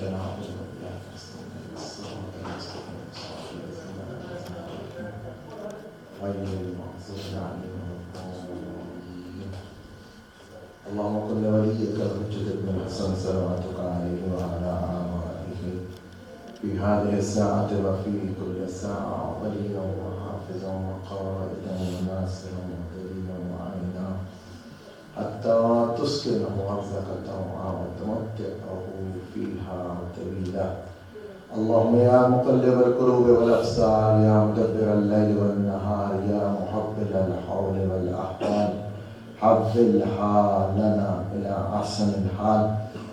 إياك نعبد وإياك نستعين الصراط المستقيم صراط الذين أنعمت عليهم غير المغضوب عليهم ولا الضالين. اللهم كن لوليك الحجة بن الحسن صلواتك عليه وعلى آبائه في هذه الساعة وفي كل ساعة وليا وحافظا وقائدا وناصرا ودليلا وعينا حتى تسكنه أرضك طوعا وتمتعه فيها طويلا. اللهم يا مقلب القلوب والأبصار يا مدبر الليل والنهار يا محول الحول والأحوال حول حالنا إلى أحسن الحال.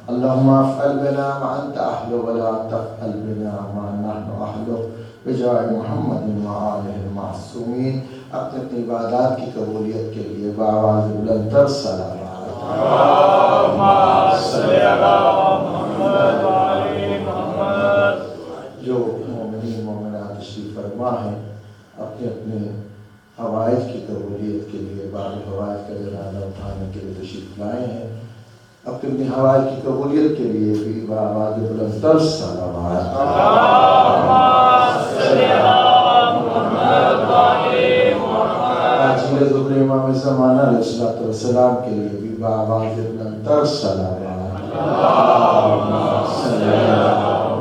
اللهم افعل بنا ما أنت أهله ولا تفعل بنا ما نحن أهله بجاه محمد وآله المعصومين. اپنی عبادات کی قبولیت کے لیے بآواز بلند تر صلوات اللہم صلی علی محمد وآل محمد. جو مومنین مومنات تشریف فرما ہیں اپنے اپنے حوائج کی قبولیت کے لیے باب حوائج کا جنازہ اٹھانے کے لیے تشریف لائے ہیں، اپنی اپنی حوائج کی قبولیت کے لیے بھی بآواز بلند تر صلوات اللہم صلی علی محمد وآل آجیل ظہر امام زمانہ علیہ السلام کے لیے بھی بآواز بلند تر صلوات اللہم صلی علی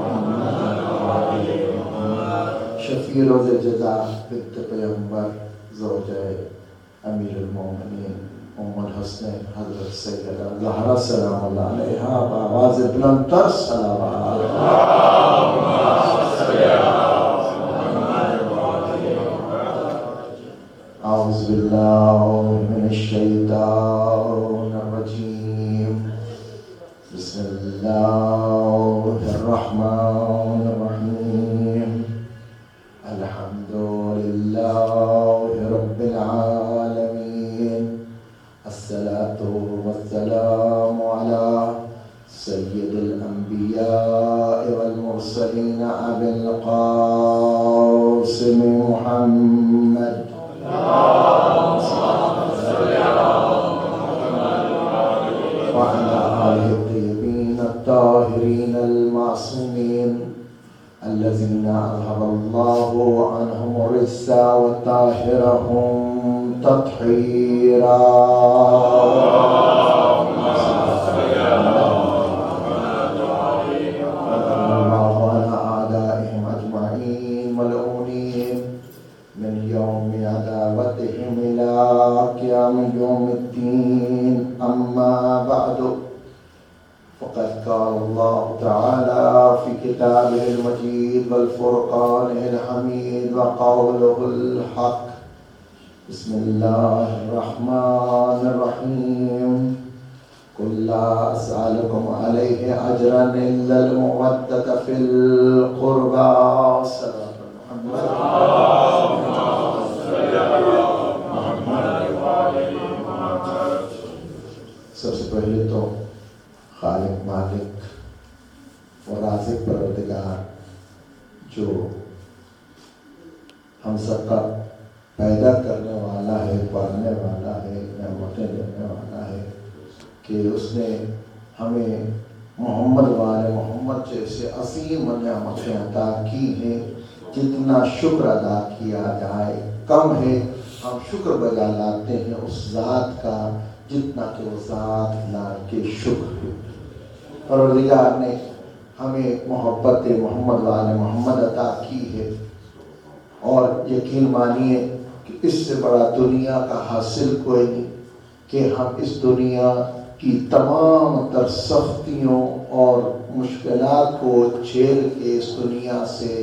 محمد وآل محمد. شفیع روز جزا بنت پیغمبر زوجہ امیر المومنین ام الحسنین حضرت سیدہ زہرا سلام اللہ علیہا بآواز بلند تر صلوات اللہم صلی علی محمد وآل محمد. اعوذ باللہ من الشیطان الرجیم. بسم اللہ الرحمن الرحیم. الحمد للہ رب العالمین. الصلاة والسلام على سید الانبیاء والمرسلین ابی القاسم محمد وعلى آله الطيبين الطاهرين المعصومين الذين أذهب الله عنهم الرجس وطهرهم تطهيرا. اللهم صل على محمد الله على أعدائهم أجمعين ملعونين من يوم عداوتهم إلى قيام يوم الدين. أما بعد فقد قال الله تعالى في كتابه المجيد والفرقانه الحميد وقوله الحق. بسم الله الرحمن الرحيم. قل لا أسألكم عليه أجرا إلا المودة في القربى. صلى محمد سب سے پہلے تو خالق مالک و رازق پروردگار جو ہم سب کا پیدا کرنے والا ہے، پالنے والا ہے، نعمتیں دینے والا ہے، کہ اس نے ہمیں محمد والے محمد جیسے عظیم نعمتیں عطا کی ہیں. جتنا شکر ادا کیا جائے کم ہے. ہم شکر بجا لاتے ہیں اس ذات کا جتنا کہ وہ ذات لا کے شکر ہے. پروردگار نے ہمیں محبت محمد والے محمد عطا کی ہے، اور یقین مانیے کہ اس سے بڑا دنیا کا حاصل کوئی نہیں کہ ہم اس دنیا کی تمام تر سختیوں اور مشکلات کو جھیل کے اس دنیا سے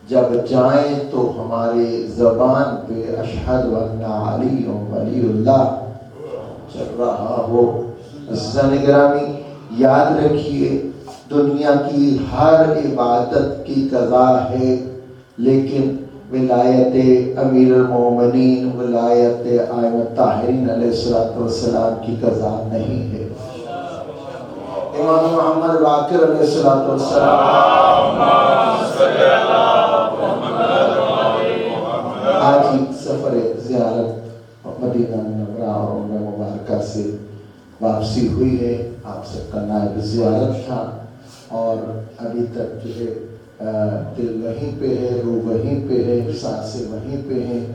جب جائیں تو ہمارے زبان پہ اشہد ان علی ولی اللہ چل رہا ہو. عزیزان گرامی، یاد رکھیے دنیا کی ہر عبادت کی قضا ہے، لیکن ولایت امیر المومنین، ولایت ائمہ طاہرین علیہ السلام کی قضا نہیں ہے. امام محمد باقر علیہ السلام آج ہی سفر زیارت مدینہ منورہ اور عمرہ مبارکہ سے واپسی ہوئی ہے. آپ سب کا نائب زیارت تھا. اور ابھی تک جو ہے دل وہیں پہ ہے، روح وہیں پہ ہے، سانسیں وہیں پہ ہیں۔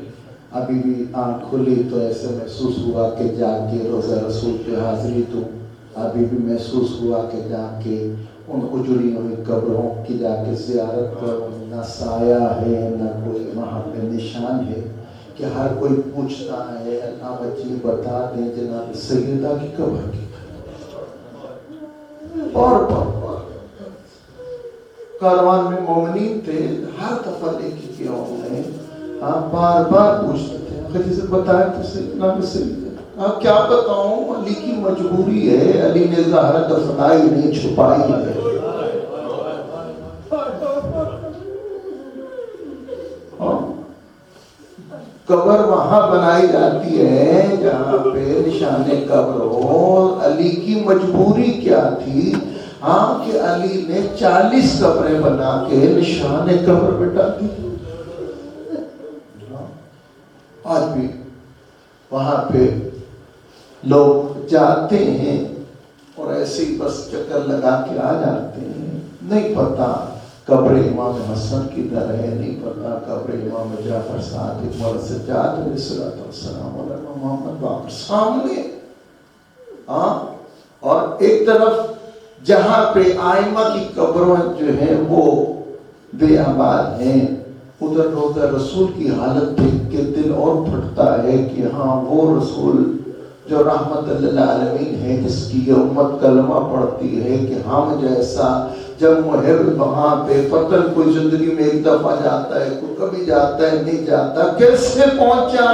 ابھی بھی آنکھ کھلی تو ایسے محسوس ہوا کہ جا کے روضہ رسول پہ حاضری دوں، ابھی بھی محسوس ہوا کہ جا کے ان اجڑی ہوئی قبروں کی جا کے زیارت کروں۔ نہ سایہ ہے نہ کوئی وہاں پہ نشان ہے کہ ہر کوئی پوچھتا ہے اللہ بچی بتا دیں جناب سیدہ کی قبر کی۔ اور کاروان میں مومنین تھے، ہر دفعہ لے کے کیا انہوں نے بار بار پوچھتے تھے خدی سے بتائیں تو سیدنا میں سیدہ کیا بتاؤں، علی کی مجبوری ہے، علی نے ظاہر دفنائی نہیں چھپائی ہے۔ قبر وہاں بنائی جاتی ہے جہاں پہ نشان قبر ہو۔ علی کی مجبوری کیا تھی؟ ہاں کہ علی نے 40 قبریں بنا کے نشان قبر بٹا دی۔ آج بھی وہاں پہ لوگ جاتے ہیں اور ایسے ہی بس چکر لگا کے آ جاتے ہیں، نہیں پتا قبر امام حسن کی در ہے، نہیں پتا قبر امام جعفر صادق سجاد علیہ السلام علیہ محمد باقر سامنے۔ اور ایک طرف جہاں پہ آئمہ کی قبروں جو ہیں وہ بے آباد ہیں، ادھر روضہ رسول کی حالت دیکھ کے دل اور پھٹتا ہے کہ ہاں وہ رسول جو رحمت للعالمین ہے، جس کی یہ امت کلمہ پڑھتی ہے کہ ہم جیسا جب محب وہاں پہ پتن کوئی زندگی میں ایک دفعہ جاتا ہے، کوئی کبھی جاتا ہے نہیں جاتا، کیسے پہنچا؟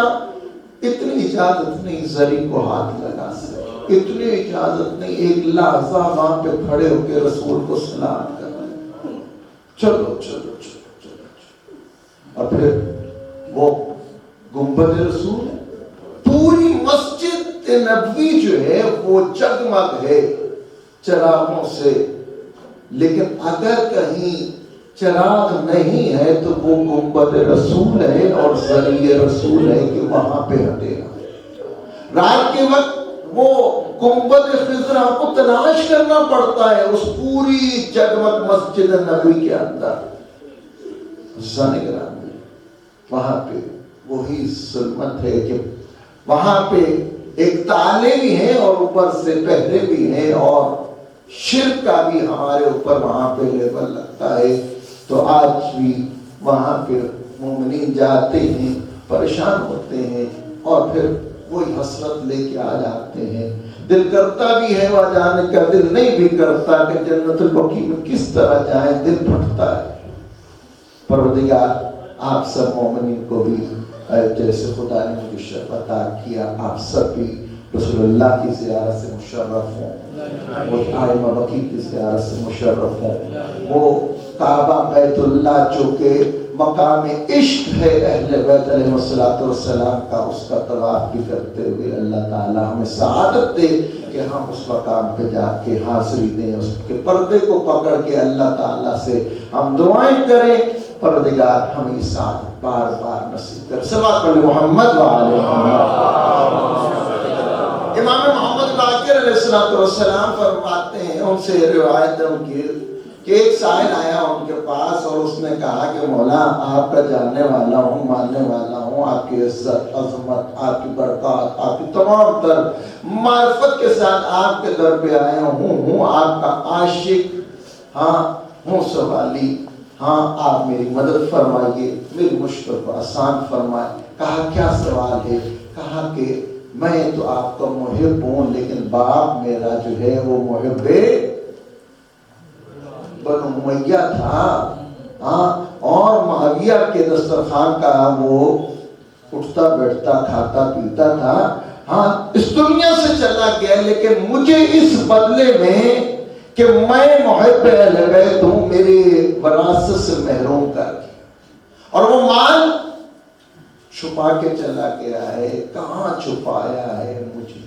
اتنی اجازت نہیں زری کو ہاتھ لگا سکے، اتنی اجازت نہیں ایک لحظہ وہاں پہ کھڑے ہو کے رسول کو سلام کرنا، چلو چلو چلو چلو۔ اور پھر وہ گنبد رسول ہے، پوری مسجد نبوی جو ہے وہ جگمگ ہے چراغوں سے، لیکن اگر کہیں چراغ نہیں ہے تو وہ گنبد رسول ہے اور ذریعہ رسول ہے کہ وہاں پہ ہٹے گا۔ رات کے وقت وہ گنبد خضرا کو تلاش کرنا پڑتا ہے اس پوری جگمگ مسجد نبوی کے اندر۔ وہاں پہ وہی ظلمت ہے کہ وہاں پہ ایک تالے بھی ہیں اور اوپر سے پہرے بھی ہیں، اور شرک کا بھی ہمارے اوپر وہاں پہ لیبل لگتا ہے۔ تو آج بھی وہاں پہ مومنین جاتے ہیں، پریشان ہوتے ہیں، اور پھر وہی حسرت لے کے آ جاتے ہیں۔ دل کرتا بھی ہے وہاں جانے کا، دل نہیں بھی کرتا کہ جنت البقیع میں کس طرح جائیں، دل پھٹتا ہے۔ پروردگار آپ سب مومنین کو بھی جیسے خدا نے مجھے شرف عطا کیا، آپ سب بھی رسول اللہ کی زیارت سے مشرف ہوں، وہ آئمہ بقیع کی زیارت سے مشرف ہوں، وہ کعبہ بیت اللہ جو کہ مقام عشق ہے اہل بیت علیہ السلام کا، اس کا طواف بھی کرتے ہوئے اللہ تعالی ہمیں سعادت دے کہ ہم اس مقام پہ جا کے حاضری دیں، اس کے پردے کو پکڑ کے اللہ تعالیٰ سے ہم دعائیں کریں۔ پروردگار ہمیں ساتھ بار بار نصیب کر۔ صلوات علی محمد وعلی محمد۔ امام محمد باقر علیہ السلام فرماتے ہیں، ان سے روایت ہے کہ ایک سائل آیا ان کے پاس اور اس نے کہا کہ مولا آپ کا جاننے والا ہوں، ماننے والا ہوں، آپ کی عزت عظمت، آپ کی برکات، آپ کی تمام تر معرفت کے ساتھ آپ کے در پہ آیا ہوں آپ کا عاشق، ہوں سوالی، آپ میری مدد فرمائیے، میری مشکل کو آسان فرمائے۔ کہا کیا سوال ہے؟ کہا کہ میں تو آپ کا محب ہوں، لیکن باپ میرا جو ہے وہ محب بنو امیہ تھا، اور معاویہ کے دسترخوان کا وہ اٹھتا بیٹھتا کھاتا پیتا تھا، اس دنیا سے چلا گیا، لیکن مجھے اس بدلے میں کہ میں محب اہل بیت ہوں، میری وراثت سے محروم کر دیا، اور وہ مال چھپا کے چلا گیا ہے۔ کہاں چھپایا ہے؟ مجھے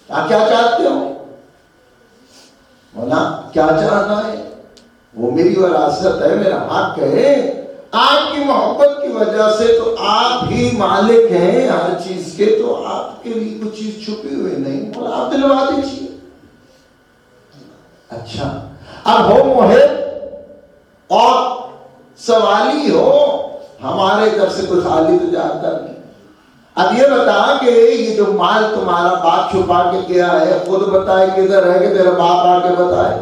آپ کیا چاہتے ہو مولا؟ کیا چاہنا ہے؟ وہ میری وراثت ہے، میرا حق ہے، آپ کی محبت کی وجہ سے تو آپ ہی مالک ہیں ہر چیز کے، تو آپ کے لیے کوئی چیز چھپی ہوئی نہیں، مولا آپ دلوا دیجیے۔ اچھا اب ہو محب اور سوالی ہو، ہمارے طرف سے کوئی خالی تو جاتا نہیں۔ اب یہ بتا کہ یہ جو مال تمہارا باپ چھپا کے کیا ہے، خود بتائے کدھر ہے کہ تیرا باپ آ کے بتائے؟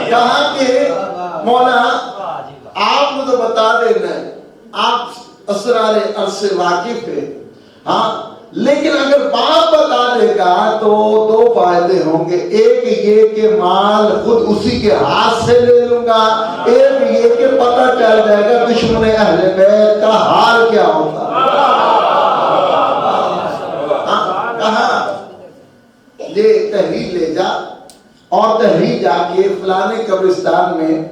کہاں کہ مولا آپ نے تو بتا دینا ہے، آپ اسرار ارض سے واقف ہے، ہاں، لیکن اگر باپ بتا دے گا تو دو فائدے ہوں گے۔ ایک یہ کہ مال خود اسی کے ہاتھ سے لے لوں گا، ایک یہ کہ پتہ چل جائے گا دشمن اہل بیت کا حال کیا ہوتا۔ کہا یہ تحریر لے جا، اور تحریر جا کے فلانے قبرستان میں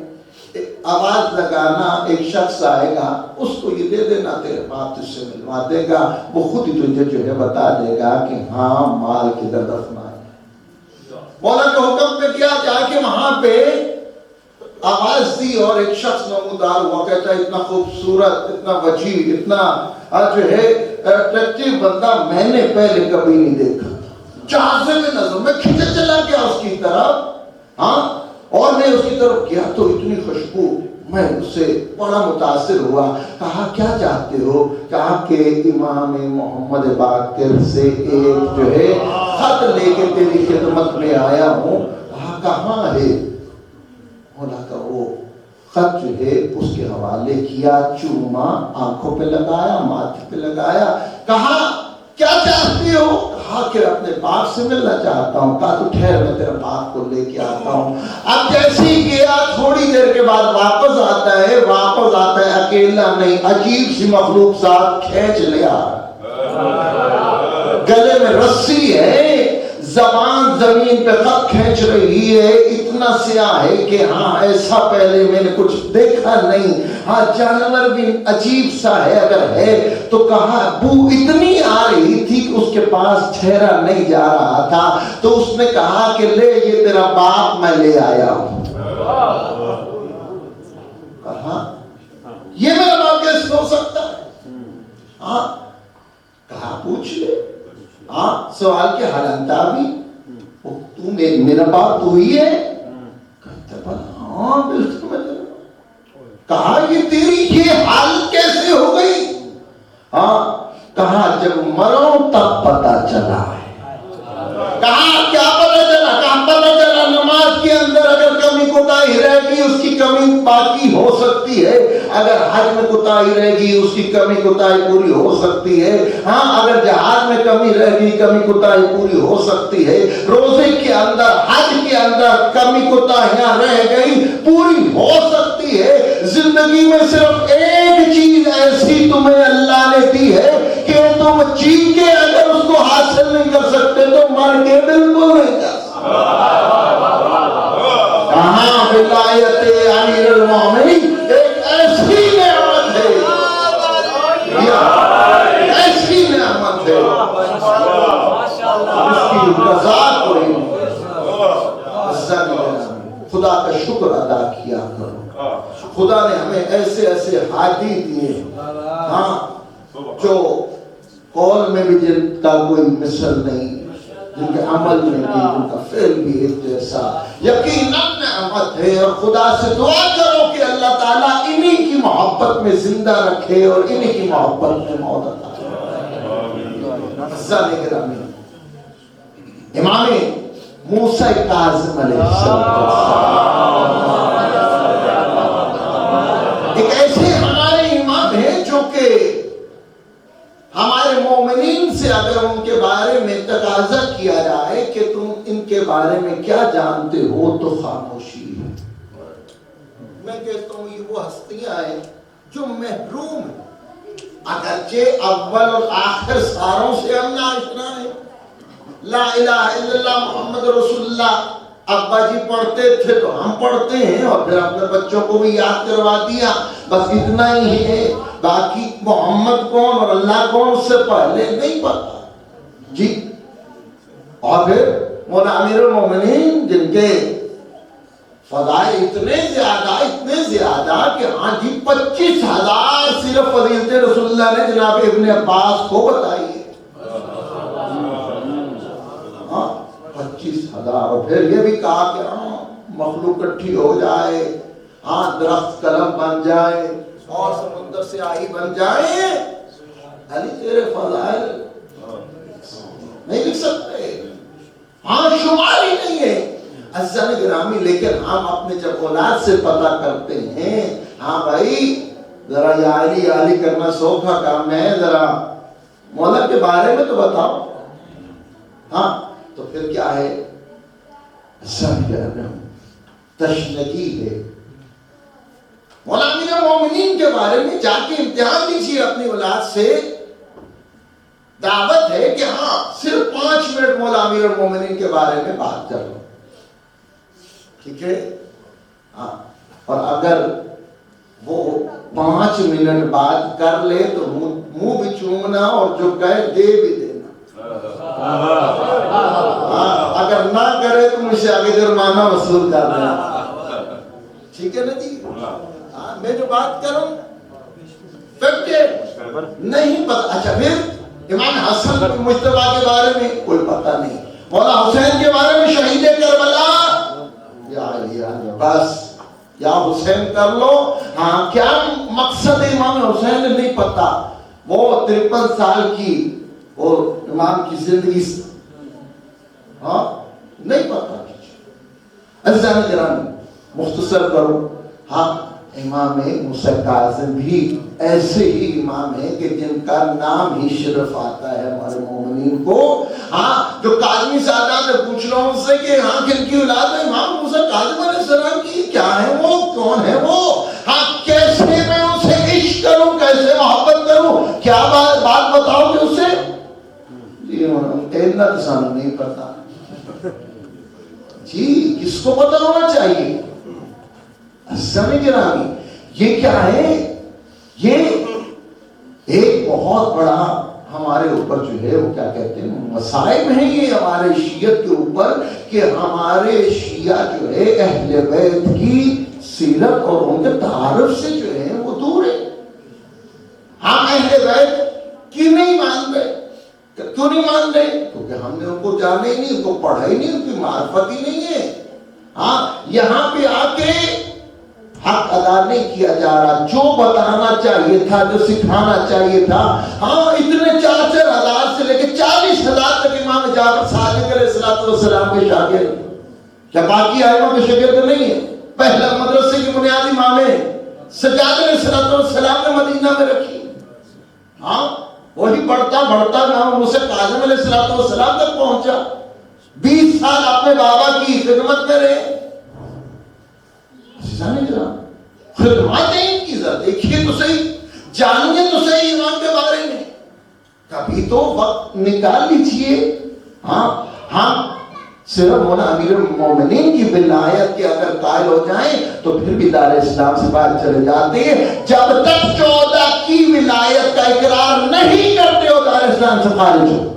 آواز لگانا، ایک شخص آئے گا، اس کو یہ دے دینا، تیرے باپ تجھ سے ملوا دے گا، وہ خود ہی تجھے جو ہے بتا دے گا کہ ہاں مال کدھر دفنا ہے۔ مولا کے حکم پہ کیا، جا کے وہاں پہ آواز دی اور ایک شخص نمودار ہوا، کہتا ہے اتنا خوبصورت، اتنا وجیح، اتنا جو ہے اٹریکٹیو بندہ میں نے پہلے کبھی نہیں دیکھا۔ جہازے میں نظر میں کھینچے چلا گیا اس کی طرف، ہاں، اور میں اس کی طرف گیا تو اتنی خوشبو، میں اس سے بڑا متاثر ہوا۔ کہا کیا چاہتے ہو؟ کہا کہ امام محمد باقر سے ایک جو ہے خط لے کے تیری خدمت میں آیا ہوں۔ کہا کہاں ہے؟ مولا کا وہ خط جو ہے اس کے حوالے کیا، چوما، آنکھوں پہ لگایا، ماتھے پہ لگایا۔ کہا کیا چاہتے ہو؟ کہا کہ اپنے باپ سے ملنا چاہتا ہوں۔ کہا تو ٹھہر، میں تیرے باپ کو لے کے آتا ہوں۔ اب جیسے ہی گیا، تھوڑی دیر کے بعد واپس آتا ہے اکیلا نہیں، عجیب سی مخلوق ساتھ کھینچ لیا، گلے میں رسی ہے، زبان زمین پہ خط کھینچ رہی ہے، اتنا سیاہ ہے کہ ہاں ایسا پہلے میں نے کچھ دیکھا نہیں، ہاں جانور بھی عجیب سا ہے اگر ہے تو۔ کہا بو اتنی آ رہی تھی کہ اس کے پاس ٹھہرا نہیں جا رہا تھا، تو اس نے کہا کہ لے یہ تیرا باپ میں لے آیا ہوں۔ کہا یہ میرا باپ کیسے ہو سکتا ہے؟ ہاں، کہا پوچھ لے، ہاں، سوال کے حل انتابی، تو میرا باپ تو ہی ہے؟ کہتا ہاں بالکل میں تیرا۔ کہا یہ تیری یہ حالت کیسے ہو گئی؟ ہاں، کہا جب مروں تب پتہ چلا ہے۔ کہا کیا پتہ چلا؟ کہا پتہ چلا نماز کے اندر اگر کمی کوتاہی رہ گئی اس کی کمی باقی ہو سکتی ہے، اگر حج میں کوتاہی رہ گئی اس کی کمی کوتاہی پوری ہو سکتی ہے، ہاں اگر جہاد میں کمی رہ گئی کمی کوتاہی پوری ہو سکتی ہے، روزے کے اندر حج کے اندر کمی کوتاہیاں رہ گئی پوری ہو سکتی ہے۔ زندگی میں صرف ایک چیز ایسی تمہیں اللہ نے دی ہے کہ تم جی کے اگر اس کو حاصل نہیں کر سکتے تو مر کے بالکل نہیں کر سکتے۔ کہاں ولایت امیر المومنین ایک ایسی نعمت ہے، ایسی نعمت ہے اس کی انتظار کوئی نہیں۔ خدا کا شکر ادا کیا کرو، خدا نے ہمیں ایسے ایسے ہادی دیے، ہاں، جو قول میں بھی جن کا کوئی مثل نہیں، جن کے عمل میں بھی، جن کا فعل بھی ایک جیسا، یقیناً نعمت ہے۔ اور خدا سے دعا کرو کہ اللہ تعالیٰ انہی کی محبت میں زندہ رکھے اور انہی کی محبت میں موت عطا کرے۔ امام موسیٰ کاظم علیہ السلام ایک ایسے ہمارے امام ہیں جو کہ ہمارے مومنین سے اگر ان کے بارے میں تقاضا کیا جائے کہ تم ان کے بارے میں کیا جانتے ہو تو خاموشی ہے۔ میں کہتا ہوں یہ وہ ہستیاں ہیں جو محروم ہیں، اگرچہ اول اور آخر ساروں سے ہم ناشنا ہیں۔ لا الہ الا اللہ محمد رسول اللہ ابا جی پڑھتے تھے تو ہم پڑھتے ہیں، اور پھر اپنے بچوں کو بھی یاد کروا دیا، بس اتنا ہی ہے۔ باقی محمد کون اور اللہ کون اس سے پہلے نہیں پتا جی۔ اور پھر مولا امیر المومنین جن کے فضائل اتنے زیادہ کہ ہاں جی 25,000 صرف فضیلت رسول اللہ نے جناب ابن عباس کو بتائی ہے. 25,000. اور پھر یہ بھی کہا کہ ہاں مخلوق اکٹھی ہو جائے, ہاں درخت قلم بن جائے اور سمندر سے آئی بن جائے, علی تیرے فضائل نہیں لکھ سکتے, ہاں شمار ہی نہیں ہے. عزیزان گرامی, لیکن ہم اپنے جب اولاد سے پتہ کرتے ہیں, ہاں بھائی ذرا یہ علی کرنا سوکھا کام ہے, ذرا مولا کے بارے میں تو بتاؤ. ہاں تو پھر کیا ہے, عزیزان گرامی تشنگی ہے. مولا امیر المومنین کے بارے میں جا کے امتحان دیجیے اپنی اولاد سے. دعوت ہے کہ ہاں صرف 5 منٹ مولا امیر المومنین کے بارے میں بات کر لو, ٹھیک ہے. ہاں اور اگر وہ 5 منٹ بات کر لے تو منہ بھی چومنا اور جو کہے دے بھی دینا. اگر نہ کرے تو مجھ سے آگے جرمانہ وصول کر دینا, ٹھیک ہے نا جی. میں جو بات کروں نہیں پتا. اچھا پھر امام حسن مجتبیٰ کے بارے میں کوئی پتہ نہیں, مولا حسین کے بارے میں شہید کربلا یا علی بس یا حسین کر لو. ہاں کیا مقصد ہے امام حسین نہیں پتا. وہ 53 سال کی وہ امام کی زندگی ہاں نہیں پتا. عزیزان گرامی مختصر کرو, ہاں امام موسیٰ کاظم بھی ایسے ہی امام ہیں کہ جن کا نام ہی شرف آتا ہے ہمارے مومنین کو. ہاں جو کاظمی سادات سے پوچھ لو ان سے کہ ہاں کن کی اولاد ہے امام موسیٰ کاظم علیہ السلام کی, کیا ہے وہ, کون ہے وہ, ہاں کیسے میں ان سے عشق کروں, کیسے محبت کروں, کیا بات بتاؤ گے اسے. جی اتنا تو سانو نہیں پتا جی, کس کو پتا ہونا چاہیے. سمجھ گرامی یہ کیا ہے, یہ ایک بہت بڑا ہمارے اوپر جو ہے وہ کیا کہتے ہیں مصائب ہیں یہ ہمارے شیعت کے اوپر, کہ ہمارے شیعہ جو ہے اہل بیت کی سیرت اور ان کے تعارف سے جو ہے وہ دور ہے. ہم اہل بیت کی نہیں مان رہے. کیوں نہیں مان رہے؟ کیونکہ ہم نے ان کو جانا ہی نہیں, ان کو پڑھا ہی نہیں, ان کی معرفت ہی نہیں ہے. ہاں یہاں پہ آ کے حق ادا نہیں کیا جا رہا, جو بتانا چاہیے تھا, جو سکھانا چاہیے تھا. ہاں اتنے 4-4 ہزار سے لے کے 40,000 تک امام جعفر صادق علیہ السلام کے شاگرد, کیا باقی ائمہ کے شاگرد نہیں ہیں؟ پہلا مدرسے کی بنیاد امام سجاد علیہ السلام نے مدینہ میں رکھی. ہاں وہی بڑھتا امام موسیٰ کاظم علیہ السلام تک پہنچا. 20 سال اپنے بابا کی خدمت میں رہے. خدمات ہیں ان کی ذرا دیکھیے تو صحیح, جانیے تو صحیح امام کے بارے میں. کبھی تو وقت نکال لیجئے. ہاں ہم صرف مولا امیر المومنین کی ولایت کے اگر قائل ہو جائیں تو پھر بھی دار اسلام سے باہر چلے جاتے ہیں. جب تک 14 کی ولایت کا اقرار نہیں کرتے ہو دار اسلام سے خارج ہو.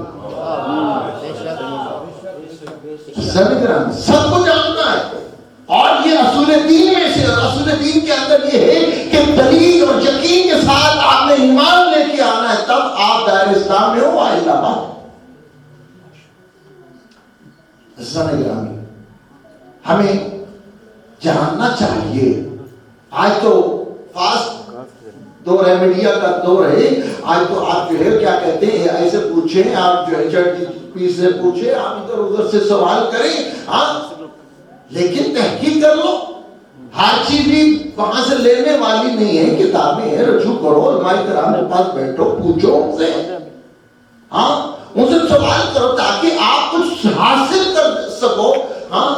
سب کو جاننا ہے. اور یہ اصول دین میں سے, اصول دین کے اندر یہ ہے کہ دلیل اور یقین کے ساتھ آپ نے ایمان لے کے آنا ہے, تب آپ دائر اسلام میں ہو. آئلہ بات گرامی ہمیں جاننا چاہیے. آج تو فاسٹ دور ہے, میڈیا کا دور ہے. آج تو آپ جو ہے کیا کہتے ہیں ایسے پوچھیں, آپ جو ہے چیٹ جی پی سے پوچھیں, آپ ادھر ادھر سے سوال کریں, ہاں لیکن تحقیق کر لو. ہر چیز بھی وہاں سے لینے والی نہیں ہے, کتابیں ہیں, رجوع کرو, علماء کرام کے پاس بیٹھو, پوچھو ان سے, ہاں ان سے سوال کرو تاکہ آپ کچھ حاصل کر سکو. ہاں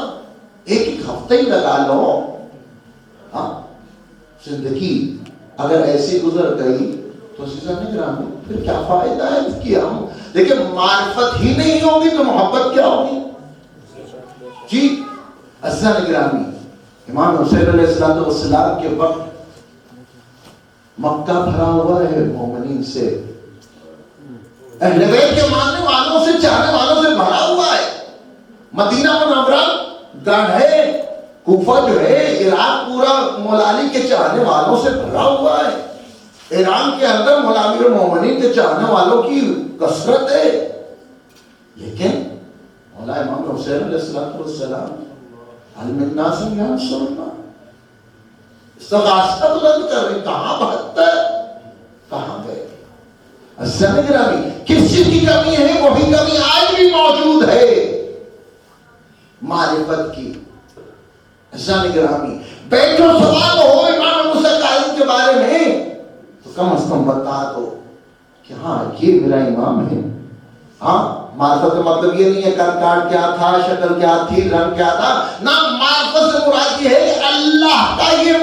ایک ہفتہ ہی لگا لو. ہاں زندگی اگر ایسی گزر گئی تو پھر کیا فائدہ ہے اس کی. ہم دیکھیں معرفت ہی نہیں ہوگی تو محبت کیا ہوگی جی. عزیزان گرامی امام حسین علیہ السلام کے وقت مکہ بھرا ہوا ہے مومنین سے, اہل بیت کے ماننے والوں سے, چاہنے والوں سے بھرا ہوا ہے. مدینہ منورہ گڑھے کوفہ جو ہے عراق پورا مولا علی کے چاہنے والوں سے بھرا ہوا ہے. ایران کے اندر مولا امیر المومنین کے چاہنے والوں کی کثرت ہے. لیکن مولا امام حسین علیہ السلام علم الناس ینصرنا استغاثہ بلند کر رہے. کہاں بہتر کہاں گئے؟ عزیزان گرامی کس چیز کی کمی ہے؟ وہی کمی آج بھی موجود ہے، معرفت کی. عزیزان گرامی بیٹھو سوال ہو امام موسیٰ کاظم کے بارے میں تو کم از کم بتا دو کہ ہاں یہ میرا امام ہے. ہاں معرفت کا مطلب یہ نہیں ہے کر کاٹ کیا تھا، شکل کیا تھی، رنگ کیا تھا. نہ معرفت سے مراد یہ ہے کہ اللہ کا یہ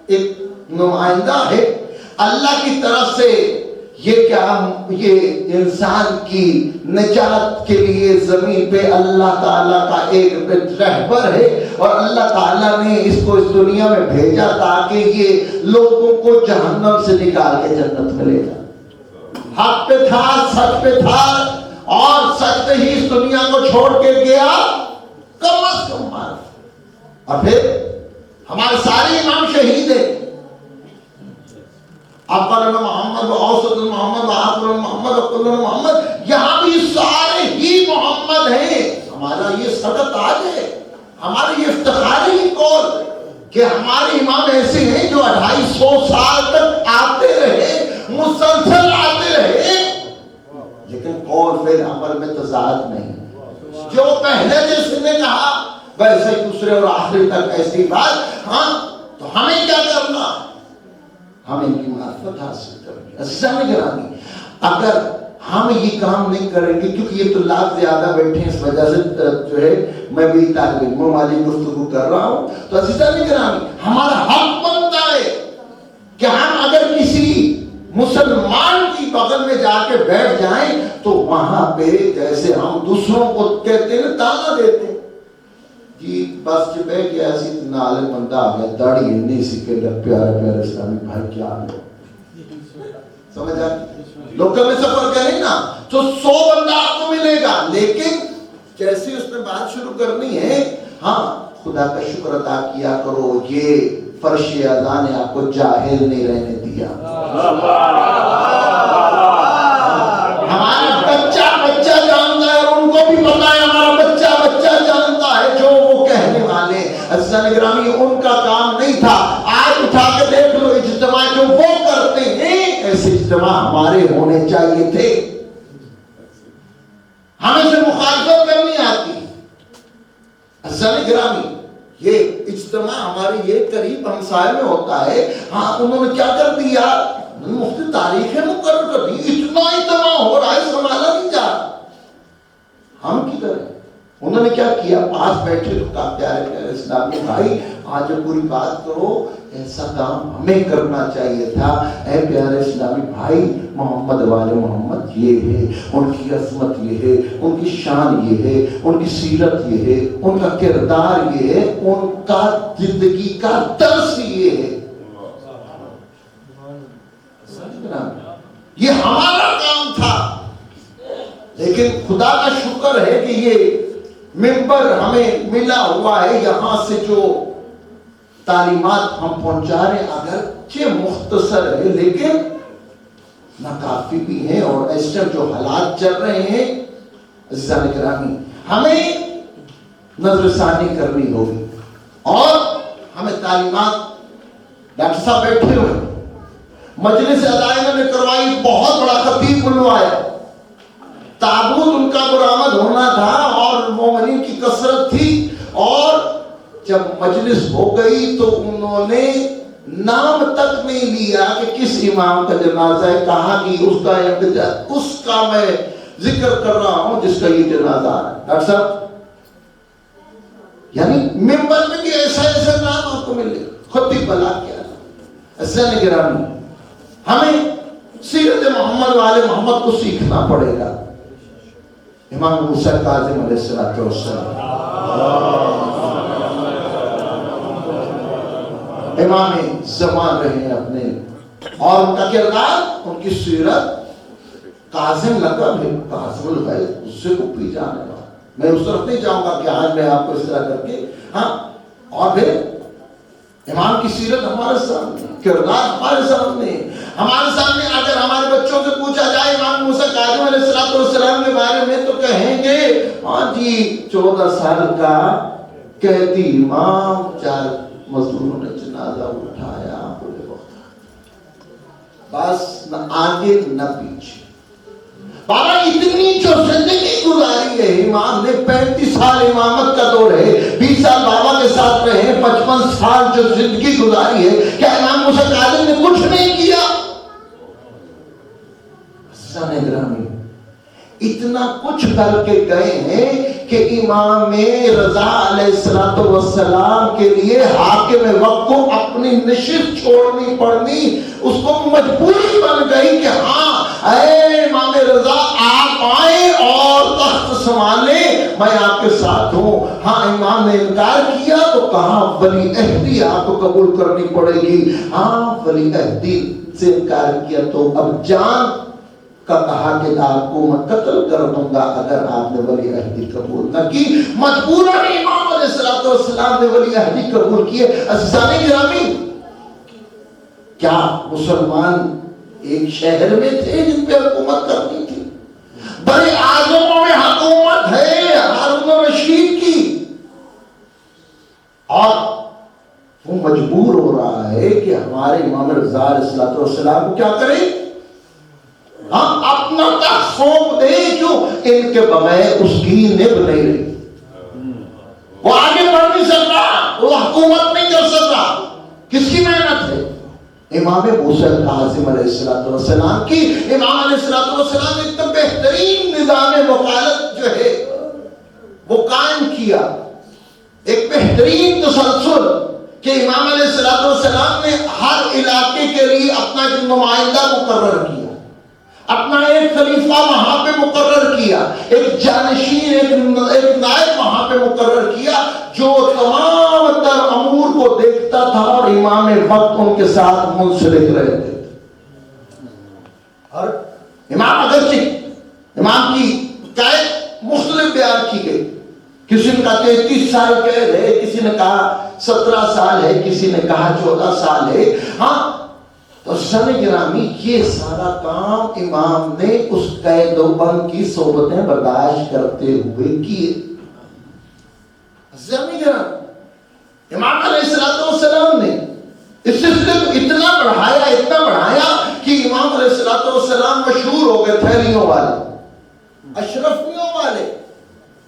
ایک نمائندہ ہے، اللہ کی طرف سے یہ کیا یہ انسان کی نجات کے لیے زمین پہ اللہ تعالیٰ کا ایک رہبر ہے، اور اللہ تعالیٰ نے اس کو اس دنیا میں بھیجا تاکہ یہ لوگوں کو جہنم سے نکال کے جنت میں لے جائے. حق پہ تھا، سچ پہ تھا، اور سچ پہ ہی اس دنیا کو چھوڑ کے گیا. کم از کم مار. اور پھر ہمارے سارے امام شہید ہیں. اقبال محمد و اوسط محمد و آخر محمد و کل محمد، یہاں بھی سارے ہی محمد ہیں. ہمارا یہ صدر تاج ہے، ہمارا یہ افتخار ہی قول کہ ہمارے امام ایسے ہیں جو 250 سال تک آتے رہے، مسلسل آتے رہے، لیکن قول فعل عمل میں تضاد نہیں. جو پہلے جس نے کہا ویسے دوسرے اور آخری تک ایسی بات. ہاں تو ہمیں کیا کرنا؟ ہمیں ان کی معرفت حاصل کرنی. عزیزان گرامی اگر ہم یہ کام نہیں کریں گے، کیونکہ یہ طلاب زیادہ بیٹھے ہیں اس وجہ سے جو ہے میں بھی طالب علموں والی گفتگو کر رہا ہوں، تو عزیزان گرامی ہمارا حق بنتا ہے کہ ہم اگر کسی مسلمان کی بغل میں جا کے بیٹھ جائیں تو وہاں پہ جیسے ہم دوسروں کو کہتے ہیں تانا دیتے ہیں کہ بس جو بیٹھ گیا ایسی اتنا عالم بندہ آ گیا، داڑھی نہیں سکے پیارے پیارے اسلامی بھائی کیا آگے سمجھ آتی. لوگ میں سفر کریں نا تو 100 بندہ آپ کو ملے گا، لیکن جیسی اس نے بات شروع کرنی ہے ہاں خدا کا شکر ادا کیا کرو یہ فرش اذا نے آپ کو جاہل نہیں رہنے دیا. ہمارا بچہ جانتا ہے، اور ان کو بھی پتا ہے ہمارا بچہ جانتا ہے جو وہ کہنے والے. عزیزان گرامی ان کا کام نہیں تھا. آج اٹھا کے دیکھ لو اجتماع جو وہ کرتے ہیں، ایسے اجتماع ہمارے ہونے چاہیے تھے. ہمیں سے مخالفت کرنی آتی. عزیزان گرامی یہ اجتماع ہماری یہ قریب ہمسائے میں ہوتا ہے. ہاں انہوں نے کیا کر دیا؟ مفتی تاریخ مقرر کر دی. اتنا اجتماع ہو رہا ہے سنبھالا نہیں جا رہا. ہم کی کریں؟ انہوں نے کیا کیا؟ پاس بیٹھے تو کہا پیارے پیارے اسلامی بھائی آج پوری بات کرو، ایسا کام ہمیں کرنا چاہیے تھا. اے پیارے اسلامی بھائی محمد والے محمد یہ ہے، ان کی عظمت یہ ہے، ان کی شان یہ ہے، ان کی سیرت یہ ہے، ان کا کردار یہ ہے، ان کا زندگی کا درس یہ ہے. یہ ہمارا کام تھا. لیکن خدا کا شکر ہے کہ یہ منبر ہمیں ملا ہوا ہے. یہاں سے جو تعلیمات ہم پہنچا رہے ہیں اگرچہ مختصر ہے لیکن ناکافی بھی ہیں، اور اس ٹائم جو حالات چل رہے ہیں عزیزان گرامی ہمیں نظر ثانی کرنی ہوگی. اور ہمیں تعلیمات ڈاکٹر صاحب بیٹھے ہوئے مجلس علائمہ نے کروائی، بہت بڑا خطیب بلوایا، تابوت ان کا برآمد ہونا تھا اور مومنین کی کثرت تھی. اور جب مجلس ہو گئی تو انہوں نے نام تک نہیں لیا کہ کس امام کا جنازہ ہے، کہا کہ اس کا میں ذکر کر رہا ہوں جس کا یہ جنازہ ہے. ڈاکٹر صاحب یعنی ممبر میں بھی ایسا نام آپ کو ملے، خطیب بلا کیا. عزیزان گرامی ہمیں سیرت محمد والے محمد کو سیکھنا پڑے گا. امام موسیٰ کاظم علیہ السلام امام زمان رہے اپنے، اور ان کا کردار، ان کی سیرت. کاظم لقب ہے، کاظم الغیظ، غصے کو پی جانے والا. میں اس طرف نہیں جاؤں گا کہ آج میں آپ کو اس طرح کر کے ہاں. اور پھر امام کی سیرت ہمارے سامنے، کردار ہمارے سامنے، اگر ہمارے بچوں سے پوچھا جائے امام موسیٰ کاظم علیہ السلام کے بارے میں تو کہیں گے ہاں جی 14 سال کا قیدی امام، 4 مزدوروں نے جنازہ اٹھایا، بس نہ آگے نہ پیچھے۔ بابا اتنی جو زندگی گزاری ہے امام نے، 35 سال امامت کا دور ہے، 20 سال بابا کے ساتھ رہے ہیں، 55 سال جو زندگی گزاری ہے، کیا امام موسیٰ کاظم نے کچھ نہیں کیا؟ حسن گرامی اتنا کچھ کر کے گئے ہیں کہ امام رضا علیہ السلام کے لیے حاکم وقت کو اپنی نشست چھوڑنی پڑنی، اس کو مجبوری بن گئی کہ ہاں اے امام رضا آپ آئیں اور تخت سنبھالیں، میں آپ کے ساتھ ہوں۔ ہاں امام نے انکار کیا تو کہا ولی عہدی آپ کو قبول کرنی پڑے گی۔ ہاں ولی عہدی سے انکار کیا تو اب جان کا کہا کہ آپ کو میں قتل کر دوں گا اگر آپ نے ولی عہدی قبول نہ کی۔ مجبوراً امام علیہ السلام نے ولی عہدی قبول کیے۔ عزیزان گرامی، کیا مسلمان ایک شہر میں تھے جن پہ حکومت کرنی تھی؟ بڑے اعظموں میں حکومت ہے ہارون الرشید کی، اور وہ مجبور ہو رہا ہے کہ ہمارے امام رضا علیہ السلام کو کیا کریں؟ ہم اپنا تخت سونپ دیں، جو ان کے بغیر اس کی نب نہیں رہی، وہ آگے بڑھ نہیں سکتا، وہ حکومت نہیں کر سکتا۔ کس کی محنت ہے؟ امام موسیٰ کاظم علیہ السلام کی۔ امام علیہ السلام نے اتنا بہترین نظام وکالت جو ہے وہ قائم کیا، ایک بہترین تسلسل کہ امام علیہ السلام نے ہر علاقے کے لیے اپنا ایک نمائندہ مقرر کیا، اپنا ایک خلیفہ وہاں پہ مقرر کیا، ایک جانشین ایک نائب وہاں پہ مقرر کیا جو تمام تر امور کو دیکھتا تھا اور امام وقت ان کے ساتھ منسلک رہتے تھے۔ اور امام اگرچہ امام کی قید مختلف بیان کی گئی، کسی نے کہا 33 سال قید ہے، کسی نے کہا 17 سال ہے، کسی نے کہا 14 سال ہے۔ ہاں تو سن گرامی یہ سارا کام امام نے اس قید و بند کی صحبتیں برداشت کرتے ہوئے کیے۔ سن گرامی امام علیہ السلام نے اس سلسلے کو اتنا بڑھایا کہ امام علیہ السلام مشہور ہو گئے تھیلیوں والے، اشرفیوں والے،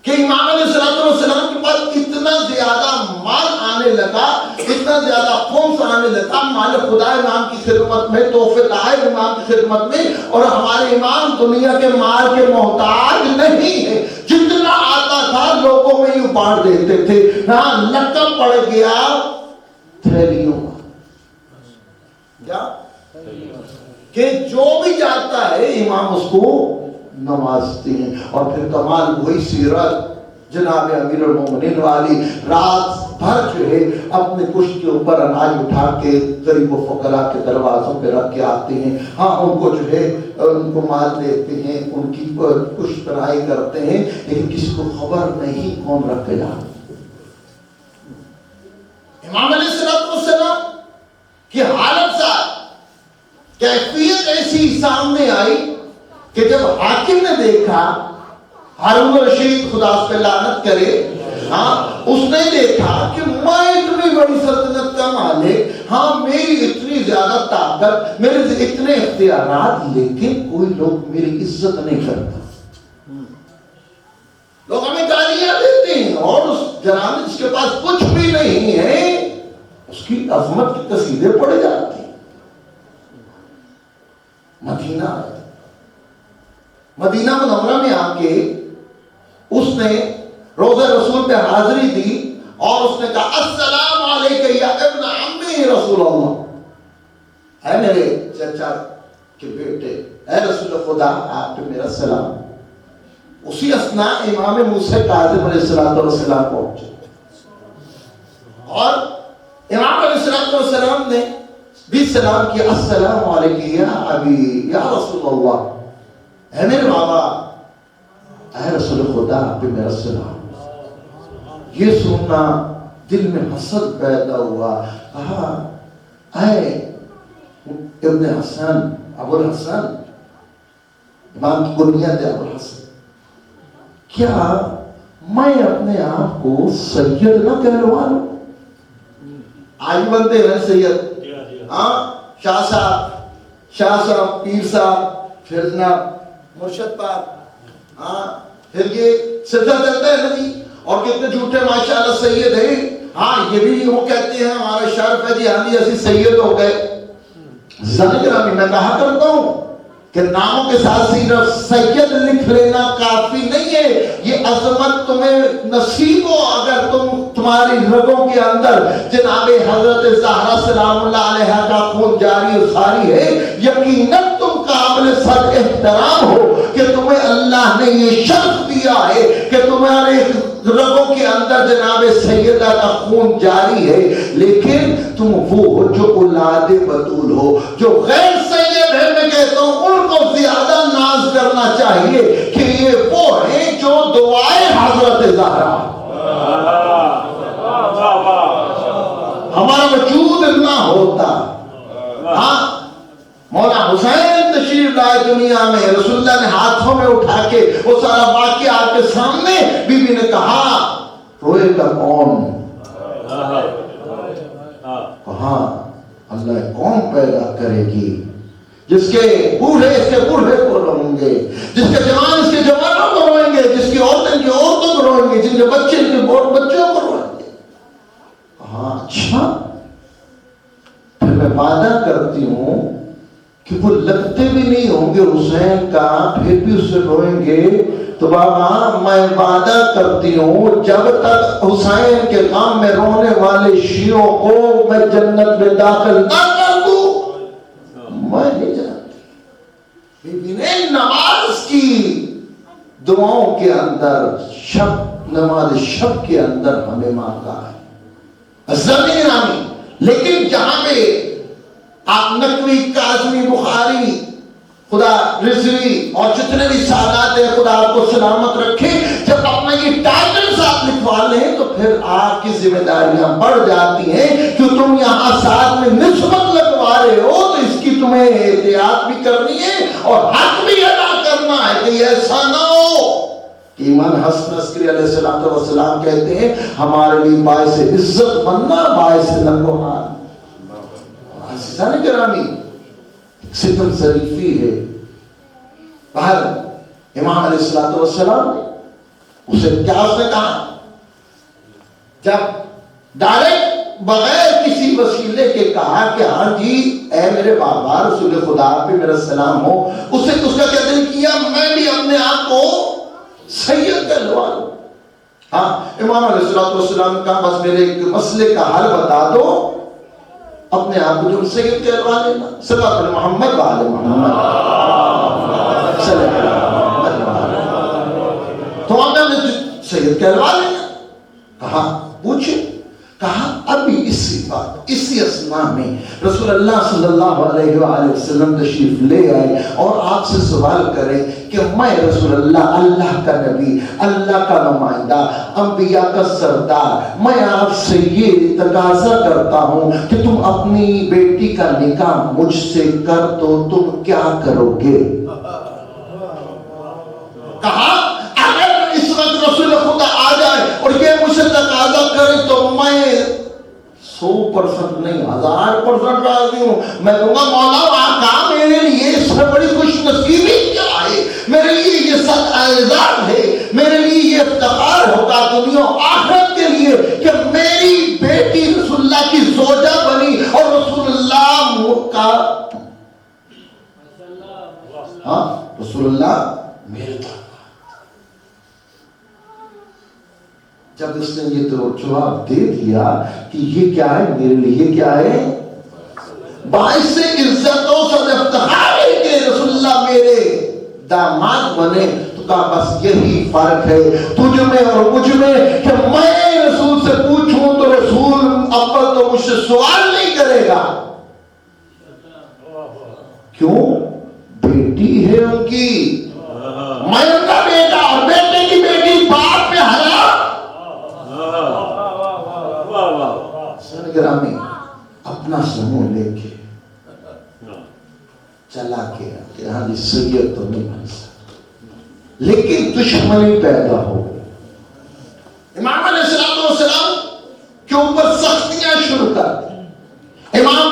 کہ امام علیہ السلام کے پاس اتنا زیادہ مال آنے لگا، اتنا زیادہ خمس آنے لگا، مال خدا امام کی خدمت میں، تحفے تحائف امام کی خدمت میں، اور ہمارے امام دنیا کے مال کے محتاج نہیں ہے، جتنا آتا تھا لوگوں میں ہی بانٹ دیتے تھے۔ ہاں لقب پڑ گیا تھیلیوں کیا کہ جو بھی جاتا ہے امام اس کو نوازتے ہیں۔ اور پھر کمال وہی سیرت جناب امیر المومنین والی، رات بھر جو ہے اپنے کشت کے اوپر اناج اٹھا کے غریب و فقراء کے دروازوں پہ رکھ کے آتے ہیں۔ ہاں ان کو جو ہے ان کو مال دیتے ہیں، ان کی کشت پناہی کرتے ہیں، لیکن کسی کو خبر نہیں کون رکھ کے جاتا۔ امام علیہ السلام کی حالت سے کیفیت ایسی سامنے آئی کہ جب حاکم نے دیکھا، ہارون الرشید خدا اس پہ لعنت کرے، ہاں اس نے دیکھا کہ میں اتنی بڑی سلطنت کا مالک، ہاں میری اتنی زیادہ طاقت، میرے اتنے اختیارات، لیکن کوئی لوگ میری عزت نہیں کرتا، لوگ ہمیں گالیاں دیتے ہیں، اور اس جناب جس کے پاس کچھ بھی نہیں ہے اس کی عظمت کی قصیدے پڑے جاتے ہیں۔ مدینہ منورہ میں آ کے اس نے روضہ رسول پہ حاضری دی اور اس نے کہا السلام علیکہ یا ابن عمی رسول اللہ، اے میرے چچا کے بیٹے، اے رسول خدا آپ پہ میرا سلام۔ اسی اثناء امام موسیٰ کاظم علیہ السلام پہنچے اور امام علیہ السلام نے بھی سلام کیا، السلام علیکہ یا ابی یا رسول اللہ، اے میرے بابا، اے رسول خدا آپ پہ میرا سلام۔ یہ سننا دل میں حسد پیدا ہوا. کہا اے ابن حسن، ابو الحسن، امام کی کنیت ہے ابو الحسن، کیا میں اپنے آپ کو سید نہ کہلوا لوں؟ آج بنتے ہیں سید، ہاں شاہ صاحب، پیر صاحب، پھر جناب مرشد پاک، ہاں پھر یہ سلسلہ چلتا ہے نا جی. اور کتنے جھوٹے ماشاءاللہ سید ہیں. ہاں یہ بھی وہ کہتے ہیں ہمارا شرف ہے جی، ہم بھی ایسی سید ہو گئے. ذکر میں کہا کرتا ہوں کہ ناموں کے ساتھ صرف سید لکھ لینا کافی نہیں ہے. یہ عظمت تمہیں نصیب ہو اگر تمہاری رگوں کے اندر جناب حضرت زہرا سلام اللہ علیہا کا خون جاری و ساری ہے. یقیناً تم قابل سر احترام ہو کہ تمہیں اللہ نے یہ شرف دیا ہے کہ تمہارے رگوں کے اندر جناب سیدہ کا خون جاری ہے. لیکن تم وہ جو اولاد بطول ہو، جو غیر سید ہے، میں کہتا ہوں ان کو زیادہ ناز کرنا چاہیے کہ یہ وہ ہیں جو دعائے حضرت زہرا. ہمارا وجود نہ ہوتا. ہاں مولا حسین تشریف لائے دنیا میں، رسول اللہ نے ہاتھوں میں اٹھا کے وہ سارا واقعہ آپ کے سامنے، بی بی نے کہا روئے گا کون؟ کہاں اللہ کون پیدا کرے گی جس کے بوڑھے اس کے بوڑھے کو روئیں گے، جس کے جوان اس کے جوانوں کو روئیں گے، جس کی عورتیں ان کی عورتوں کو روئیں گے، جن کے بچے ان کے بچوں کو روئیں گے. کہاں اچھا پھر میں وعدہ کرتی ہوں کہ وہ لگتے بھی نہیں ہوں گے حسین کا، پھر بھی اسے روئیں گے. تو بابا میں وعدہ کرتی ہوں جب تک حسین کے غم میں رونے والے شیعوں کو میں جنت میں داخل نہ کر دوں میں نہیں جانتی. بی بی نے نماز کی دعاؤں کے اندر نماز شب کے اندر ہمیں مانگا ہے زمین آمی. لیکن جہاں پہ آپ نقوی، کاظمی، بخاری، خدا رضوی اور جتنے بھی سادات ہیں خدا آپ کو سلامت رکھے، جب اپنا یہ ٹائٹل ساتھ لکھوا لیں تو پھر آپ کی ذمہ داریاں بڑھ جاتی ہیں کہ تم یہاں ساتھ میں نسبت لگوا رہے ہو تو اس کی تمہیں احتیاط بھی کرنی ہے اور حق بھی ادا کرنا ہے کہ ایسا نہ ہو. ایمان حسن عسکری علیہ السلام کہتے ہیں ہمارے لیے باعث عزت بننا باعث ننگوہار. عزیزان گرامی صفت ظریفی ہے. باہر امام علیہ السلام نے اسے کیا اس نے کہا جب ڈائریکٹ بغیر کسی وسیلے کے کہا کہ ہاں جی اے میرے بابا رسول خدا پہ میرا سلام ہو، اس نے اس کا کیا دل کیا میں بھی اپنے آپ کو سید کہلوا لوں. ہاں امام علیہ السلام کا بس میرے ایک مسئلے کا حل بتا دو، اپنے آپ کو جو سید کہلوا لینا. صلوات علی محمد وعلی محمد صلی اللہ علیہ وسلم. تو آپ نے سید کہلوا لینا. کہا پوچھے، کہا ابھی اسی بات اسی اسنا میں رسول اللہ صلی اللہ علیہ وآلہ وسلم تشریف لے آئے اور آپ سے سوال کریں کہ میں رسول اللہ کا نبی، اللہ کا نمائندہ، انبیاء کا سردار، میں آپ سے یہ تقاضا کرتا ہوں کہ تم اپنی بیٹی کا نکاح مجھ سے کر دو، تم کیا کرو گے؟ کہا اگر اس وقت رسول خدا آ جائے اور یہ مجھ سے تقاضا کرے تو میں 100% نہیں 1000% راضی ہوں. میں کہوں گا مولا آقا میرے لیے اس سے بڑی خوش نصیبی کیا ہے، میرے لیے یہ سب اعزاز ہے، میرے لیے یہ افتخار ہوگا دنیا آخرت کے لیے کہ میری بیٹی رسول اللہ کی زوجہ بنی اور رسول اللہ کا رسول اللہ میرے طرف. جب اس نے یہ تو جواب دے دیا کہ یہ کیا ہے میرے لیے، کیا ہے باعث عزت و سر افتخار ہے کہ رسول اللہ میرے داماد بنے، تو کہا بس یہی فرق ہے تجھ میں اور مجھ میں کہ میں رسول سے پوچھوں تو رسول اول تو مجھ سے سوال نہیں کرے گا. کیوں؟ بیٹی ہے ان کی، میں ان کا بیٹا اور بیٹے کی بیٹی باپ پہ حرام. چلا گیا کہ ہاں جی سید تو نہیں بن سکتا، لیکن دشمنی پیدا ہو گئی۔ امام علیہ السلام کے اوپر سختیاں شروع کر دی۔ امام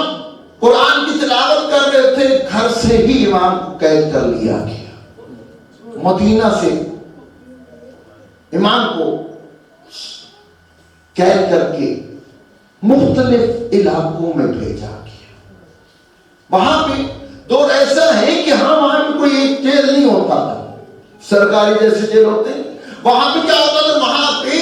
قرآن کی تلاوت کر رہے تھے، گھر سے ہی امام کو قید کر لیا گیا، مدینہ سے امام کو قید کر کے مختلف علاقوں میں بھیجا گیا۔ وہاں پہ دور ایسا ہے کہ وہاں پہ کوئی ایک جیل نہیں ہوتا تھا، سرکاری جیسے جیل ہوتے ہیں، وہاں پہ کیا ہوتا تھا، وہاں پہ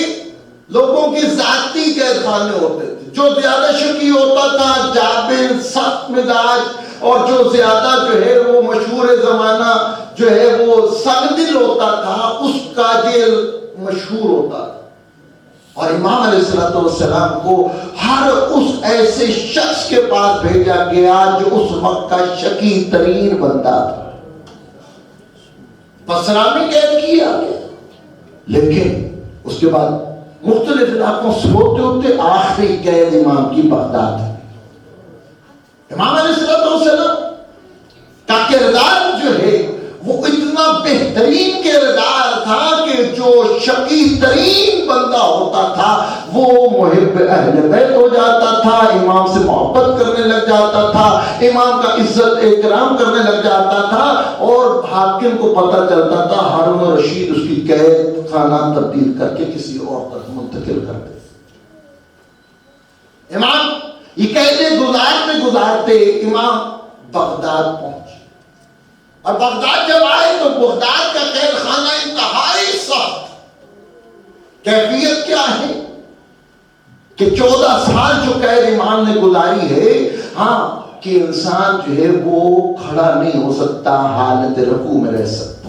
لوگوں کے ذاتی قید خانے ہوتے تھے۔ جو زیادہ شکی ہوتا تھا، جابر، سخت مزاج، اور جو زیادہ جو ہے وہ مشہور زمانہ جو ہے وہ سنگ دل ہوتا تھا، اس کا جیل مشہور ہوتا تھا۔ اور امام علیہ السلام کو ہر اس ایسے شخص کے پاس بھیجا گیا جو اس وقت کا شکی ترین بندہ تھا، بصرہ میں قید کیا گیا۔ لیکن اس کے بعد مختلف علاقوں سے ہوتے ہوتے آخری قید امام کی بغداد ہے۔ امام علیہ السلام کا کردار جو ہے وہ اتنا بہترین کردار تھا کہ جو شقی ترین بندہ ہوتا تھا وہ محب اہل بیت ہو جاتا تھا، امام سے محبت کرنے لگ جاتا تھا، امام کا عزت احترام کرنے لگ جاتا تھا، اور حاکم کو پتہ چلتا تھا ہارون الرشید اس کی قید خانہ تبدیل کر کے کسی اور طرف منتقل کر دے۔ امام یہ قیدیں گزارتے امام بغداد پہنچے، اور بغداد جب آئے تو بغداد کا قید خانہ انتہائی سخت۔ کیفیت کیا ہے کہ 14 سال جو قید امام نے گزاری ہے، ہاں کہ انسان جو ہے وہ کھڑا نہیں ہو سکتا، حالت رکوع میں رہ سکتا،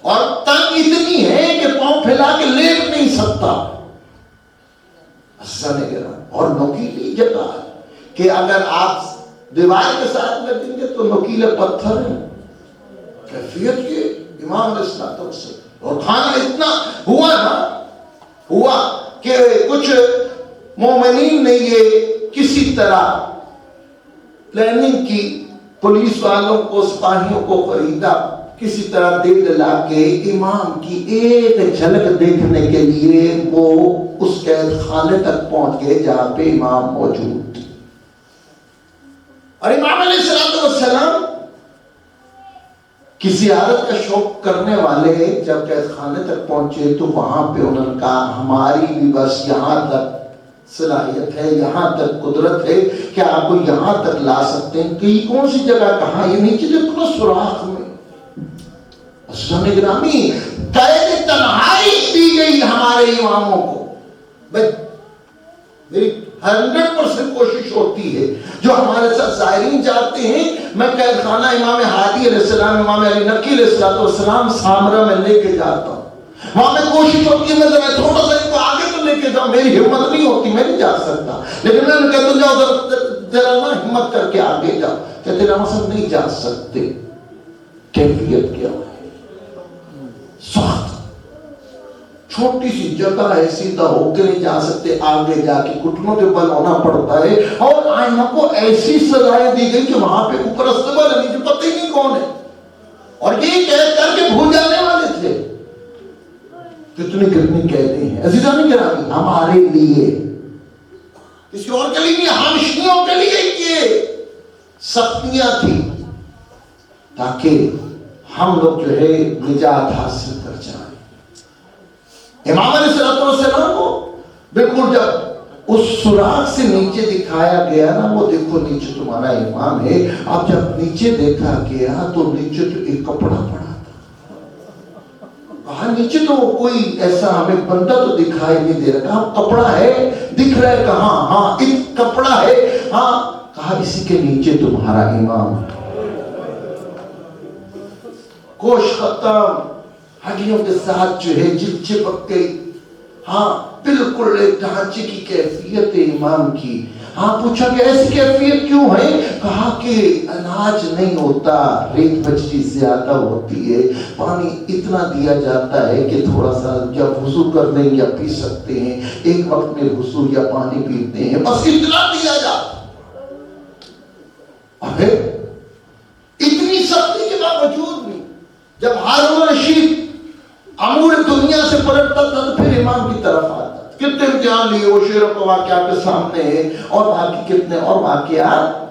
اور تنگ اتنی ہے کہ پاؤں پھیلا کے لیٹ نہیں سکتا۔ اور نوکیلی جگہ ہے کہ اگر آپ دیوار کے ساتھ لگیں گے تو نوکیلے پتھر ہیں۔ کیفیت یہ امام علیہ السلام، اور کھانا اتنا ہوا کہ کچھ مومنین نے یہ کسی طرح پلاننگ کی، پولیس والوں کو، سپاہیوں کو خریدا، کسی طرح دل لا کے امام کی ایک جھلک دیکھنے کے لیے وہ اس قید خانے تک پہنچ گئے جہاں پہ امام موجود تھے۔ اور امام علیہ السلام کی زیارت کا شوق کرنے والے جب قید خانے تک پہنچے تو وہاں پہ انہوں نے کہا ہماری بھی بس یہاں تک صلاحیت ہے، یہاں تک قدرت ہے کہ آپ کو یہاں تک لا سکتے ہیں، کہ کون سی جگہ کہاں، یہ نیچے دیکھو سوراخ میں۔ سن گرامی قید تنہائی دی گئی ہمارے اماموں کو۔ میری 100% کوشش ہوتی ہے جو ہمارے ساتھ زائرین جاتے ہیں، میں قید خانہ امام ہادی علیہ السلام، امام علی نقی علیہ السلام سامرہ میں لے کے جاتا ہوں۔ وہاں میں کوشش ہوتی ہے میں ذرا تھوڑا سا ان کو آگے تو لے کے جاؤں، میری ہمت نہیں ہوتی، میں نہیں جا سکتا، لیکن میں کہتا ہوں جاؤ ذرا نا ہمت کر کے آگے جاؤ، کہتے ہیں ہم نہیں جا سکتے۔ کیفیت کیا ہے؟ سخت، چھوٹی سی جگہ ہے، سیدھا ہو کے نہیں جا سکتے، آگے جا کے گھٹنوں کے بل ہونا پڑتا ہے، اور آئینہ کو ایسی سزائیں دی گئی کہ وہاں پہ اوپر استقبال ہے، نیچے پتہ ہی نہیں کون ہے، اور یہ قید کر کے بھول جانے والے تھے۔ کتنی کتنی قیدیں ہیں عزیزان گرامی ہمارے لیے، کسی اور کے لیے نہیں، ہم شیعوں کے لیے یہ سختیاں تھی تاکہ ہم لوگ جو ہے نجات حاصل کر جائیں۔ امام علیہ السلام کو بالکل جب اس سوراخ سے نیچے دکھایا گیا نا، وہ دیکھو نیچے تمہارا امام ہے، اب جب نیچے دیکھا گیا تو نیچے تو ایک کپڑا پڑا تھا، کہا نیچے تو کوئی ایسا ہمیں بندہ تو دکھائی نہیں دے رہا، کہا کپڑا ہے دکھ رہا ہے، کہاں ہاں ایک کپڑا ہے، ہاں کہا اسی کے نیچے تمہارا امام ہے۔ گوشت ختم، ہڈیوں کے ساتھ جو ہے جلد چپک گئی، ہاں بالکل ایک ڈھانچے کی کیفیت امام کی۔ ہاں پوچھا کہ ایسی کیفیت کیوں ہے؟ کہا کہ اناج نہیں ہوتا، ریت بجری زیادہ ہوتی ہے، پانی اتنا دیا جاتا ہے کہ تھوڑا سا جب وضو کر لیں یا پی سکتے ہیں، ایک وقت میں وضو یا پانی پیتے ہیں، بس اتنا دیا جاتا۔ اتنی سختی کے باوجود بھی جب ہارون رشید امور دنیا سے پلٹتا تھا تو پھر امام کی طرف آتا. کتنے امتحان لیے وہ شیروں کو واقعات کے سامنے ہے اور باقی کتنے اور واقعات.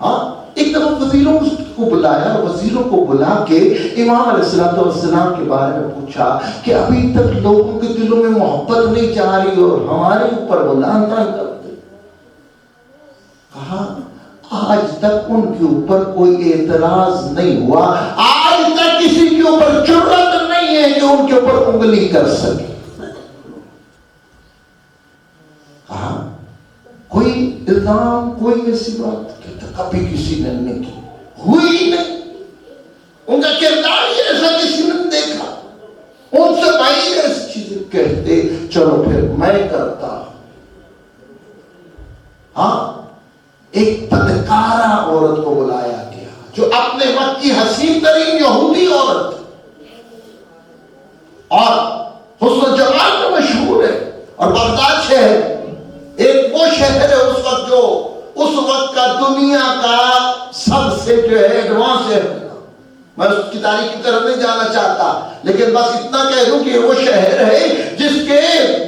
ہاں ایک دفعہ وزیروں کو بلایا، وزیروں کو بلا کے امام علیہ السلام کے بارے میں پوچھا کہ ابھی تک لوگوں کے دلوں میں محبت نہیں جا رہی اور ہمارے اوپر وہ لعن کرتے. کہا آج تک ان کے اوپر کوئی اعتراض نہیں ہوا، آج تک کسی کے اوپر جرأت نہیں ہے کہ ان کے اوپر انگلی کر سکے. کہا کوئی الزام، کوئی ایسی بات کہ کبھی کسی نے نہیں کی، ہوئی نہیں. ان کا کردار ہی ایسا کسی نے دیکھا. ان سے بھائی ایسی چیزیں کہتے، چلو پھر میں کرتا. ہاں ایک بدکارہ عورت کو بلایا گیا جو اپنے وقت کی حسین ترین یہودی عورت اور حسن و جمال میں مشہور ہے، اور بغداد شہر ایک وہ شہر ہے اس وقت جو اس وقت کا دنیا کا سب سے جو ہے ایڈوانس ہے. میں اس کی تاریخ کی طرف نہیں جانا چاہتا، لیکن بس اتنا کہہ دوں کہ وہ شہر ہے جس کے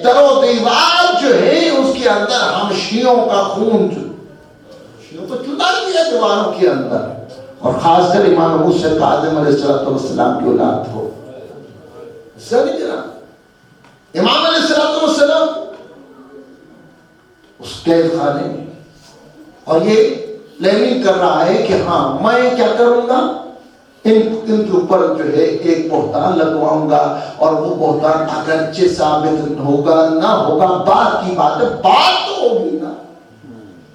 در و دیوار جو ہے اس کے اندر ہم شیعوں کا خون شیعوں کو چلا دیا دیواروں کے اندر، اور خاص کر امام موسیٰ کاظم علیہ السلام کی اولاد ہو. سمجھ رہا امام علیہ السلام اس قید خانے میں، اور یہ پلاننگ کر رہا ہے کہ ہاں میں کیا کروں گا، ان کے اوپر جو ہے ایک بہتان لگواؤں گا، اور وہ بہتان اگرچہ ثابت ہوگا نہ ہوگا بات کی بات ہے، بات تو ہوگی نا.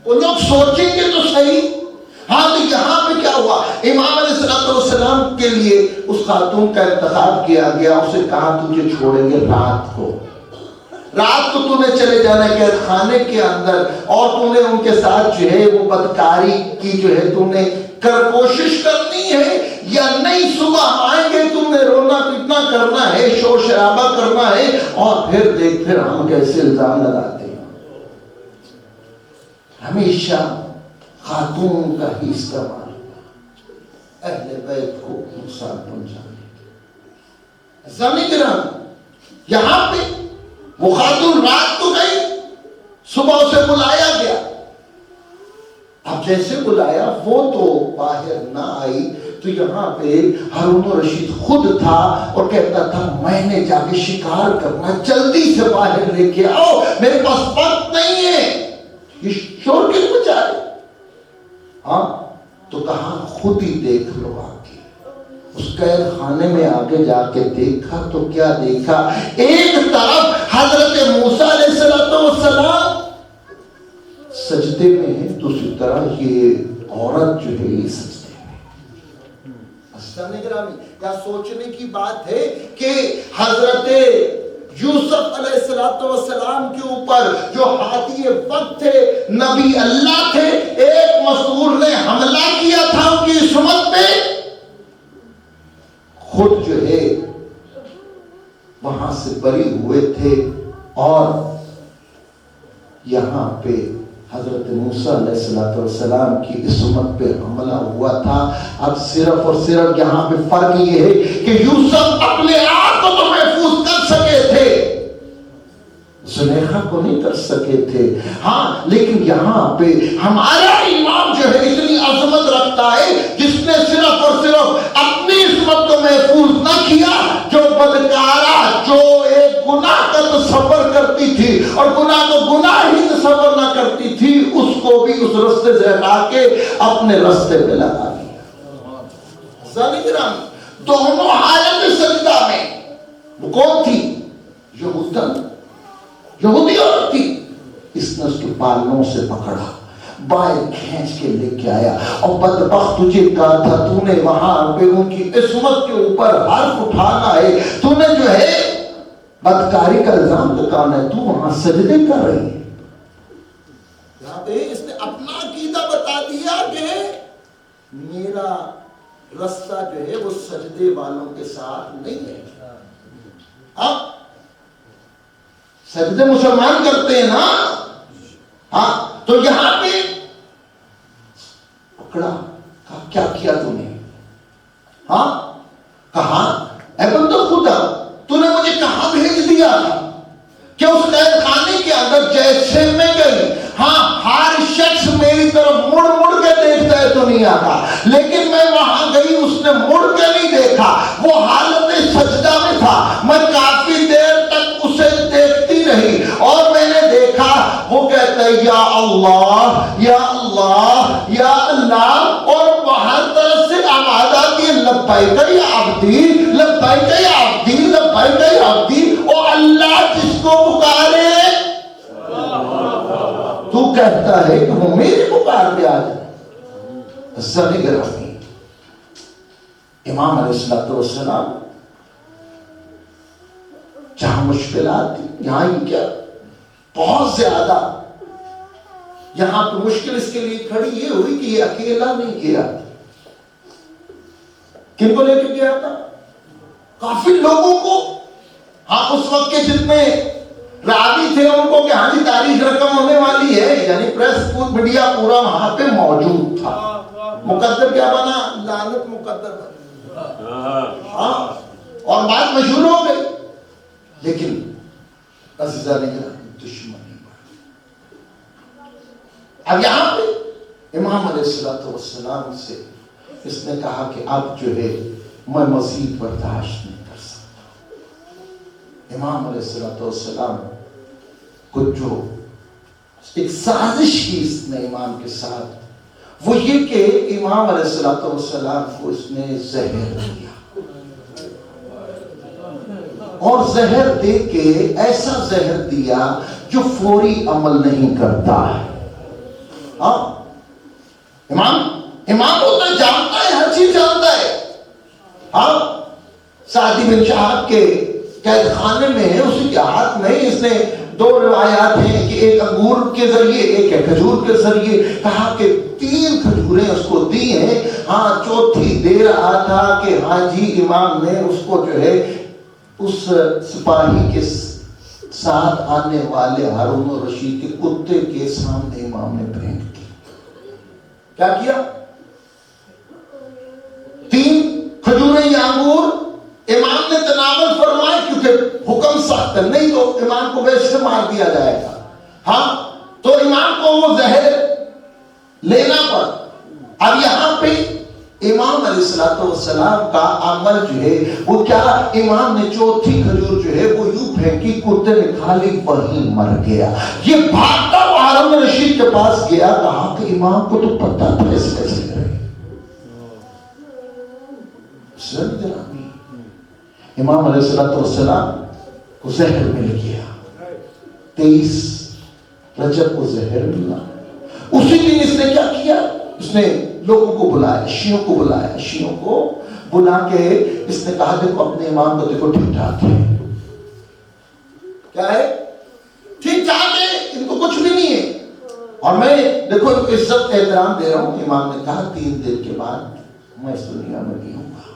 وہ لوگ سوچیں گے تو صحیح. ہاں تو یہاں پہ کیا ہوا، امام علیہ السلام کے لیے اس خاتون کا انتخاب کیا گیا. اسے کہا تجھے چھوڑیں گے رات کو، رات کو تمہیں چلے جانا ہے قید خانے کے اندر، اور تم نے ان کے ساتھ جو ہے وہ بدکاری کی جو ہے تم نے کوشش کرنی ہے یا نہیں. صبح آئیں گے، تم نے رونا پیٹنا کرنا ہے، شور شرابہ کرنا ہے، اور پھر دیکھ پھر ہم کیسے الزام لگاتے ہیں. ہمیشہ خاتون کا ہی استعمال اہل بیت کو نقصان پہنچانے. زمین یہاں پہ وہ خاتون رات کو گئی، صبح اسے بلایا گیا. اب جیسے بلایا وہ تو باہر نہ آئی، تو یہاں پہ ہارون رشید خود تھا اور کہتا تھا میں نے جا کے شکار کرنا، جلدی سے باہر لے کے آؤ، میرے پاس وقت نہیں ہے. یہ شور کیوں بچا رہے؟ ہاں تو کہا خود ہی دیکھ لو. آ کے اس قید خانے میں آگے جا کے دیکھا تو کیا دیکھا، ایک طرف حضرت موسیٰ علیہ السلام سجدے میں ہے، دوسری طرف یہ عورت جو ہے یہ سجدے میں. کیا سوچنے کی بات ہے کہ حضرت یوسف علیہ السلام کے اوپر جو ہادی وقت تھے، نبی اللہ تھے، ایک مسعور نے حملہ کیا تھا ان کی عصمت پہ، خود جو ہے وہاں سے بری ہوئے تھے، اور یہاں پہ حضرت موسیٰ علیہ السلام کی عصمت پہ حملہ ہوا تھا. اب صرف اور صرف یہاں پہ فرق یہ ہے کہ یوسف اپنے آپ کو تو محفوظ کر سکے تھے، زلیخا کو نہیں کر سکے تھے. ہاں لیکن یہاں پہ ہمارا امام جو ہے اتنی عظمت رکھتا ہے جس نے صرف اور صرف اپنی عصمت کو محفوظ نہ کیا، جو بدکارہ جو ایک گناہ کا تصور کرتی تھی اور گناہ کو گناہ ہی تصور نہ کرتی تھی، اس کو بھی اس رستے سے ہٹا کے اپنے رستے پہ لگا دیا. ذالکرام دونوں حالت سجدہ میں وہ کون تھی؟ یہودی عورت تھی. اس نے اس کے بالوں سے پکڑا، باہر کھینچ کے لے کے آیا، اور بدبخت تجھے کہا تھا تو نے وہاں پہ ان کی عصمت کے اوپر حرف اٹھانا ہے، تو نے جو ہے بدکاری کا الزام لگانا ہے، تو وہاں سجدے کر رہی ہے. یہاں پہ اس نے اپنا عقیدہ بتا دیا کہ میرا رستہ جو ہے وہ سجدے والوں کے ساتھ نہیں ہے. اب سجدے مسلمان کرتے ہیں نا. ہاں تو یہاں پہ پکڑا، کہا کیا کیا تو نے؟ ہاں کہا اے بندہ خدا تو نے مجھے کہاں بھیج دیا تھا کہ اس قید خانے کے اندر جیسے میں گئی، ہاں ہر شخص میری طرف مڑ مڑ کے دیکھتا ہے دنیا کا، لیکن میں وہاں گئی اس نے مڑ کے نہیں دیکھا، وہ حالت سجدہ میں تھا، میں کافی دیر تک اسے دیکھتی رہی اور میں نے دیکھا وہ کہتا ہے یا اللہ یا اللہ یا اللہ، اور باہر طرف سے آواز آتی ہے لبیک یا عبدی لبیک یا عبدی لبیک یا عبدی، اور اللہ جس کو پکارے تو کہتا ہے کہ وہ میری پکار پہ آ جائے۔ زنی گرامی امام علیہ السلام جہاں مشکلات تھی، یہاں ہی کیا بہت زیادہ، یہاں پہ مشکل اس کے لیے کھڑی یہ ہوئی کہ یہ اکیلا نہیں گیا، کن کو لے کے گیا تھا؟ کافی لوگوں کو، ہاں اس وقت کے جتنے راوی تھے ان کو کہ ہاں جی تاریخ رقم ہونے والی ہے، یعنی پریس میڈیا پورا وہاں پہ موجود تھا، مقدر کیا بنا؟ لعنت مقدر بنا، ہاں اور بات مشہور ہو گئی، لیکن عزیزہ نے کہا دشمنی بڑھ۔ اب یہاں پہ امام علیہ السلام سے اس نے کہا کہ اب جو ہے میں مزید برداشت نہیں کر سکتا۔ امام علیہ السلام کو جو ایک سازش کی اس نے امام کے ساتھ، وہ یہ کہ امام علیہ السلام کو اس نے زہر دیا، اور زہر دے کے ایسا زہر دیا جو فوری عمل نہیں کرتا ہے۔ ہاں امام ہوتا ہے، جانتا ہے، ہر چیز جانتا ہے۔ ہاں سعدی بن شہاب کے قید خانے میں اسی کے ہاتھ میں اس نے دو روایات ہیں کہ ایک انگور کے ذریعے ایک ہے کھجور کے ذریعے، کہا کہ 3 کھجوریں اس کو دی ہیں، ہاں چوتھی دے رہا تھا کہ ہاں جی امام نے اس کو جو ہے اس سپاہی کے ساتھ آنے والے ہارون الرشید کے کتے کے سامنے امام نے پھینک دی۔ کیا کیا؟ 3 کھجوریں یا انگور امام نے تناول فرمائے، کیونکہ حکم سخت ہے، نہیں تو امام کو ویسے مار دیا جائے گا، ہاں تو امام کو وہ زہر لینا پڑا۔ اب یہاں پہ امام علیہ السلام کا عمل جو ہے وہ کیا، امام نے چوتھی کھجور جو ہے وہ یوں پھینکی، کتے نے کھا لی، وہیں مر گیا۔ یہ بھاگتا ہارون الرشید کے پاس گیا، کہا کہ امام کو تو پتہ تھا اس کیسے کرے۔ امام علیہ السلام کو زہر مل گیا، 23 رجب کو زہر ملا۔ اسی دن اس نے کیا کیا، اس نے لوگوں کو بلایا، شیعوں کو بلایا، شیعوں کو بلا کے اس نے کہا دیکھو اپنے امام کو دیکھو ٹھیک ٹھاک ہے، کیا ہے ٹھیک ٹھاک ہے، ان کو کچھ بھی نہیں ہے، اور میں دیکھو ان کو عزت احترام دے رہا ہوں۔ امام نے کہا 3 دن کے بعد میں اس دنیا میں نہیں ہوں گا۔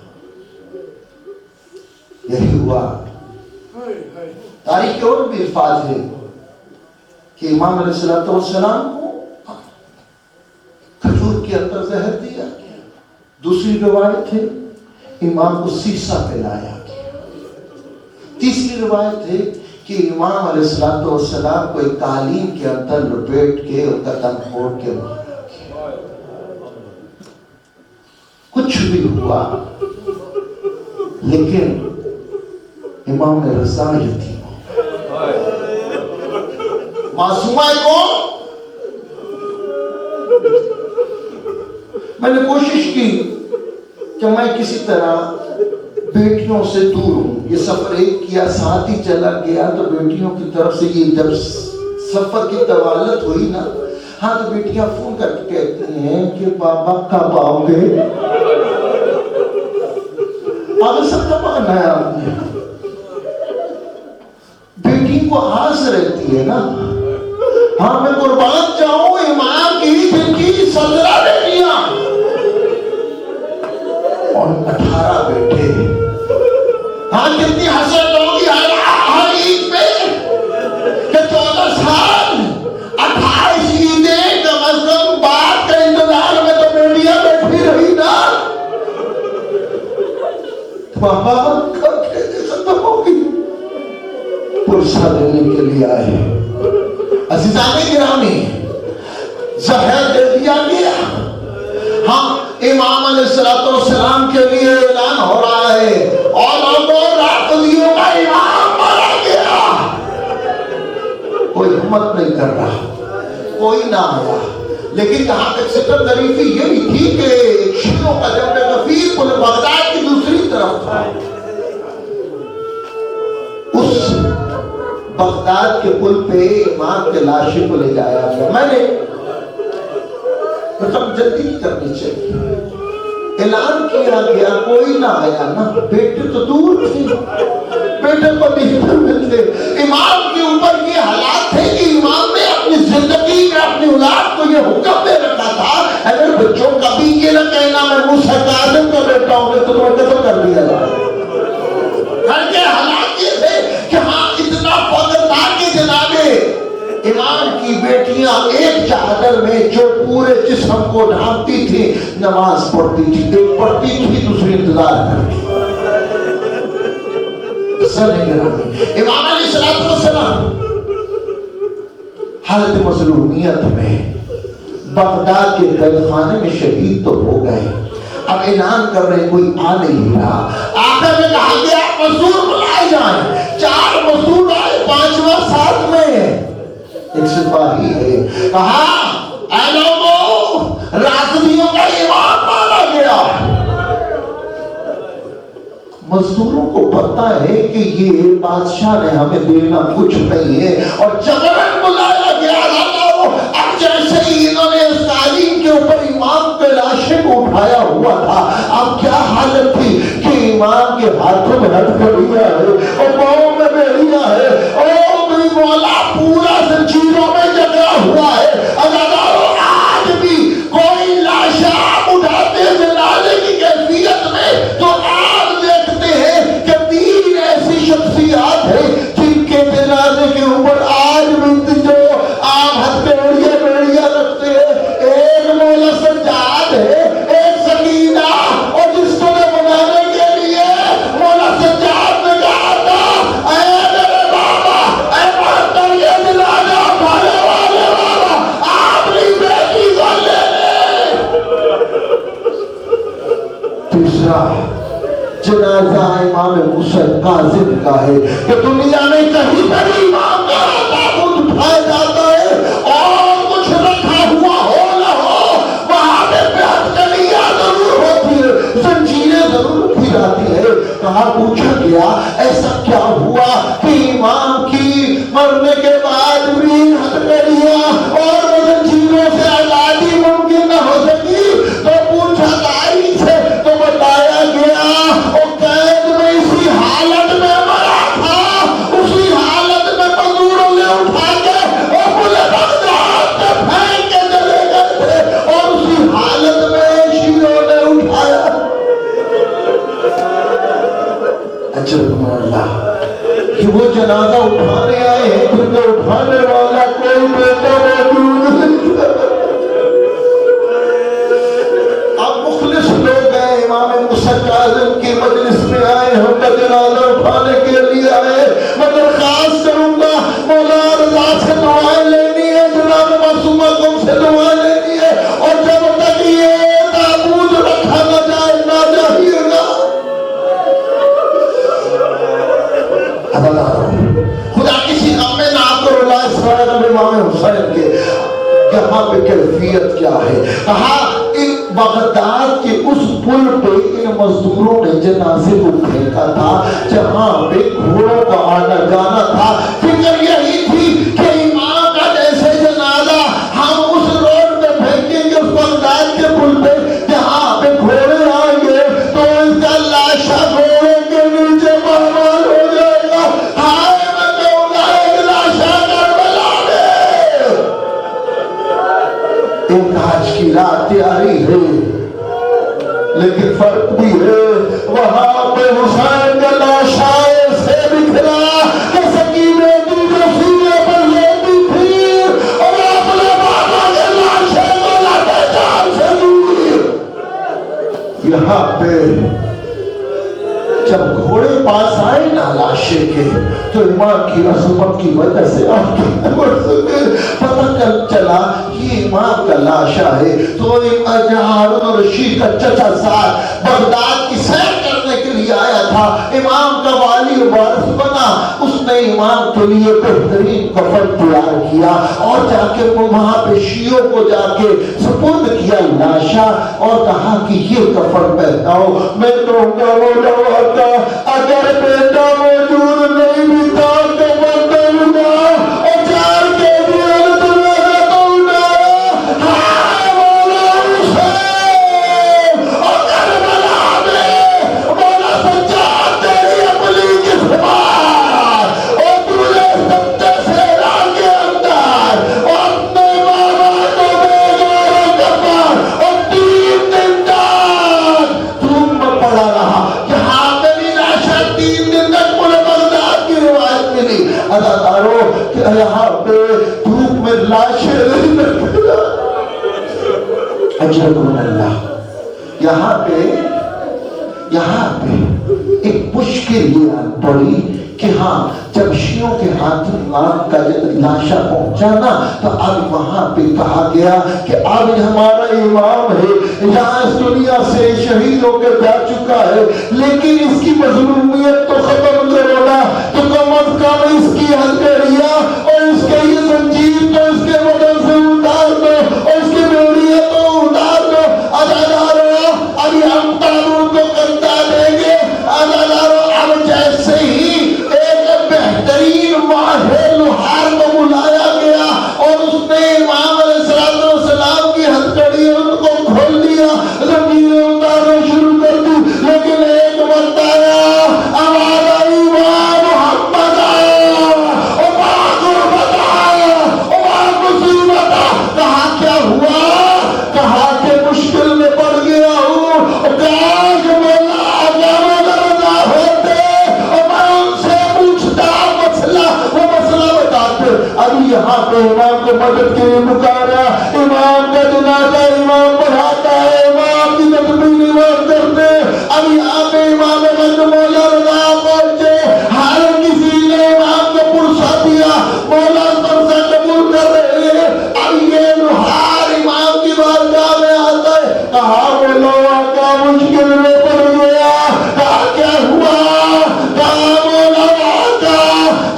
یہی ہوا۔ تاریخ کے اور بھی الفاظ ہے کہ امام علیہ السلام کو کھجور کے اندر زہر دیا گیا۔ دوسری روایت ہے امام کو سیسا پلایا گیا۔ تیسری روایت ہے کہ امام علیہ السلام کو ایک قالین کے اندر لپیٹ کے ان کا تن پھوڑ کے مارا گیا۔ کچھ بھی ہوا لیکن امام نے رضا یتیم معصومہ کو میں نے کوشش کی کہ میں کسی طرح بیٹیوں سے دور ہوں۔ یہ سفر ایک کیا، ساتھ ہی چلا گیا تو بیٹیوں کی طرف سے یہ جب سفر کی طوالت ہوئی نا، ہاں تو بیٹیاں فون کر کے کہتی ہیں کہ بابا کب آؤ گے؟ آگے سب کا پانا ہے آپ نے، بیٹی کو آس رہتی ہے نا، ہاں میں قربان جاؤں امام کی جن کی 17 بیٹیاں اور 18 بیٹے، ہاں کتنی حسرت ہوگی ہر عید پہ کہ 14 سال 28 عیدیں کم از کم بات کا انتظار میں تو بیٹیاں وہاں ختم ہو گئی، پرسہ دینے کے لیے آئے۔ عزیزان گرامی، زہر دے دیا گیا، ہم امام علیہ السلام کے لیے اعلان ہو رہا ہے اور رافضیوں کا امام مارا گیا، کوئی ہمت نہیں کر رہا، کوئی نہ آیا۔ لیکن یہاں تک ستم ظریفی یہ بھی تھی کہ شیعوں کا جنب غفیر پل بغداد کی دوسری طرف تھا، اس بغداد کے پل پہ امام کے لاشیں کو لے جایا گیا۔ میں نے مطلب جلدی نہیں کرنی چاہیے، اعلان کیا گیا، کوئی نہ آیا نا، بیٹے تو دور تھے، بیٹے کو نہیں ملتے۔ امام کے اوپر یہ حالات تھے کہ امام نے اپنی زندگی میں اپنی اولاد کو یہ حکم دے رکھا تھا، اگر بچوں کبھی یہ نہ کہنا میں موسیٰ کاظم کا بیٹا ہوں گے تو تمہیں قتل کر دیا جائے۔ گھر کے حالات یہ تھے کہ ہاں اتنا فضل تھا کہ جنابے امام کی بیٹیاں ایک چادر میں جو پورے جسم کو ڈھانپتی تھی نماز پڑھتی تھی، ایک پڑھتی تھی دوسری انتظار کرتی۔ امام علیہ السلام حالت مظلومیت میں بغداد کے قید خانے میں شہید تو ہو گئے، اب اعلان کر رہے کوئی آ نہیں رہا۔ آخر میں کہا گیا مزدور بلائے جائیں، 4 مزدور آئے، 5واں ساتھ میں ایک سپاہی ہے، کہا اے لوگوں رافضیوں کا امام مارا گیا۔ مزدوروں کو پتا ہے کہ یہ بادشاہ نے ہمیں دینا کچھ نہیں ہے اور جبرن بلایا گیا۔ اب جیسے ہی انہوں نے اس تعلیم کے اوپر امام کے لاشے کو اٹھایا ہوا تھا، اب کیا حالت تھی کہ امام کے ہاتھوں میں ہتھکڑیاں ہے اور پاؤں میں بیڑیاں ہے اور بھی مولا پورا زنجیروں میں جگڑا ہوا ہے۔ آج بھی کوئی لاشا اٹھاتے جنازے کی کیفیت میں تو آپ دیکھتے ہیں کہ 3 ایسی شخصیات ہیں جن کے جنازے کے اوپر آج بھی جو آپ ہتھیلیاں بیڑیاں رکھتے ہیں، ایک مولا سجاد ہے، ایک سکینہ، اور جس کو بنانے کے لیے مولا سجاد نے کہا تھا اے میرے بابا، اے مہتر یہ جنازہ اٹھانے والے بابا آپ نہیں بیٹی کو لے لے۔ تیسرا جنازہ امام موسیٰ کاظم کا ہے کہ دنیا میں کہیں پر امام کا تابوت اٹھایا جاتا ہے اور کچھ رکھا ہوا ہو نہ ہو، وہاں پہ ہتھکڑیاں ضرور ہوتی ہے، زنجیریں ضرور رکھی جاتی ہے۔ کہا پوچھا گیا ایسا کیا ہوا کہ امام کی مرنے کے بعد بھی ہتھکڑیاں اور زنجیروں سے آزادی ممکن نہ ہو سکی؟ تو پوچھا تاریخ سے تو بتایا گیا اور قید میں اسی حالت میں مرا تھا، اسی حالت میں مزدوروں نے اٹھا کے اور پورے بغداد میں پھینک کے چلے گئے تھے اور اسی حالت میں شیعوں نے اٹھایا۔ اجر اللہ کہ وہ جنازہ اٹھانے آئے ہیں جن کو اٹھانے والا کوئی بیٹا موجود نہیں تھا۔ اب مخلص لوگ ہیں، امام موسیٰ کاظم کی مجلس میں آئے، ہم کا جنازہ اٹھانے کے لیے آئے۔ میں درخواست کروں گا مولا رضا سے دعائیں لینی ہے، جناب معصومہ تم سے دعائیں لینی ہے، اور جب تک یہ تابوت رکھا نہ جائے نہ جائیے گا۔ خدا کسی غم میں نہ کرو، اللہ اسرائیل امام حسین کے یہاں پہ کیفیت کیا ہے۔ کہا ان بغداد کے اس پل پہ ان مزدوروں نے جنازے کو پھینکا تھا جہاں پہ گھوڑوں کا آنا جانا تھا۔ فکر یہی تھی کہ امام کا جیسے جنازہ ہم اس روڈ پہ پھینکیں گے، اس بغداد کے پل پہ جہاں پہ گھوڑے آئیں گے تو اس کا لاشا گھوڑے کے نیچے برباد ہو جائے گا۔ ہائے میں کہوں گا ایک لاشا کربلا میں ایک آج کی رات تیاری ہے، لیکن فرق بھی ہے، وہاں پہ حسین کا لاشا ایسے بکھرا کہ سکینہ کی جو سینے پر لیتی تھی اور اپنے بابا کے لاشے کو لٹے جان سے دور۔ یہاں پہ جب گھوڑے پاس آئے نا لاشے کے تو امام کی عظمت کی وجہ سے آپ کے پتہ چلا یہ امام کا لاشا ہے. تو ہارون رشید کا چچا ساتھ بغداد کی سیر کرنے کے لیے آیا تھا, امام کا والی وارث بنا. اس نے امام کے لیے بہترین کفن تیار کیا اور جا کے وہاں پہ شیعوں کو جا کے سپرد کیا لاشا اور کہا کہ یہ کفن پہناؤ. میں کہوں گا مولا کا اگر بیٹا موجود نہیں بھی تھا تو بدل گا اور چار کے دیا تو لگا تو اٹھایا. ہاں مولا حسین اور کربلا میں مولا سجاد تیری اپنی قسمت اور تجھے سبتے سیرا کے اندر اور اپنے ماما کو بیگار کفن اور 3 دن تک تم پڑا رہا. یہاں میری لاشا 3 دن تک پورے بغداد کی روایت ملی. اداکاروں کہ یہاں پہ دھوپ میں لاشیں نہیں رکھا. اجرکم اللہ. یہاں پہ ایک مشکل یہ آن پڑی کہ ہاں جب شیعوں کے ہاتھ امام کا لاشا پہنچا نا تو اب وہاں پہ کہا گیا کہ اب ہمارا امام ہے یہاں اس دنیا سے شہید ہو کر جا چکا ہے, لیکن اس کی مظلومیت تو ختم کرو نا. تو کم از کم اس کی ہتھیلیاں اور اس کے یہ زنجیر تو اس کے بدن سے اتار دو اور اس کی بیڑیاں تو اتار دو. ادادارو ابھی ہم قانون کو کرتا دیں گے. ادادارو اب جیسے ہی ایک بہترین ماہر لوہار کو بلایا گیا اور اس نے امام علیہ السلام کی ہتھکڑیوں کو کھول دیا, زنجیریں اتارنا شروع کر دی. لیکن ایک وقت آیا, آواز آئی امام محمد آیا اور باغربت آیا اور باغصیبت آیا. کہا کیا ہوا؟ کہا کہ مشکل میں پڑ گیا ہوں. کاش مولا آجانا درجہ ہوتے اور میں ان سے پوچھتا وہ مسئلہ بتاتے. ابھی یہاں پہ امام کو مدد کے لیے پکارا, امام کا جنازہ امام پڑھاتا ہے, امام کی تکبیر امام کرتے. اب یہاں پہ امام غنج مولا رضا پہنچے, ہر کسی نے امام کو پرسا دیا, مولا سب سے قبول کر رہے ہیں. اب یہ لوہار امام کی بارگاہ میں آتا ہے. کہا مولا کا مشکل میں پڑ گیا. کہا کیا ہوا؟ کہا مولا کا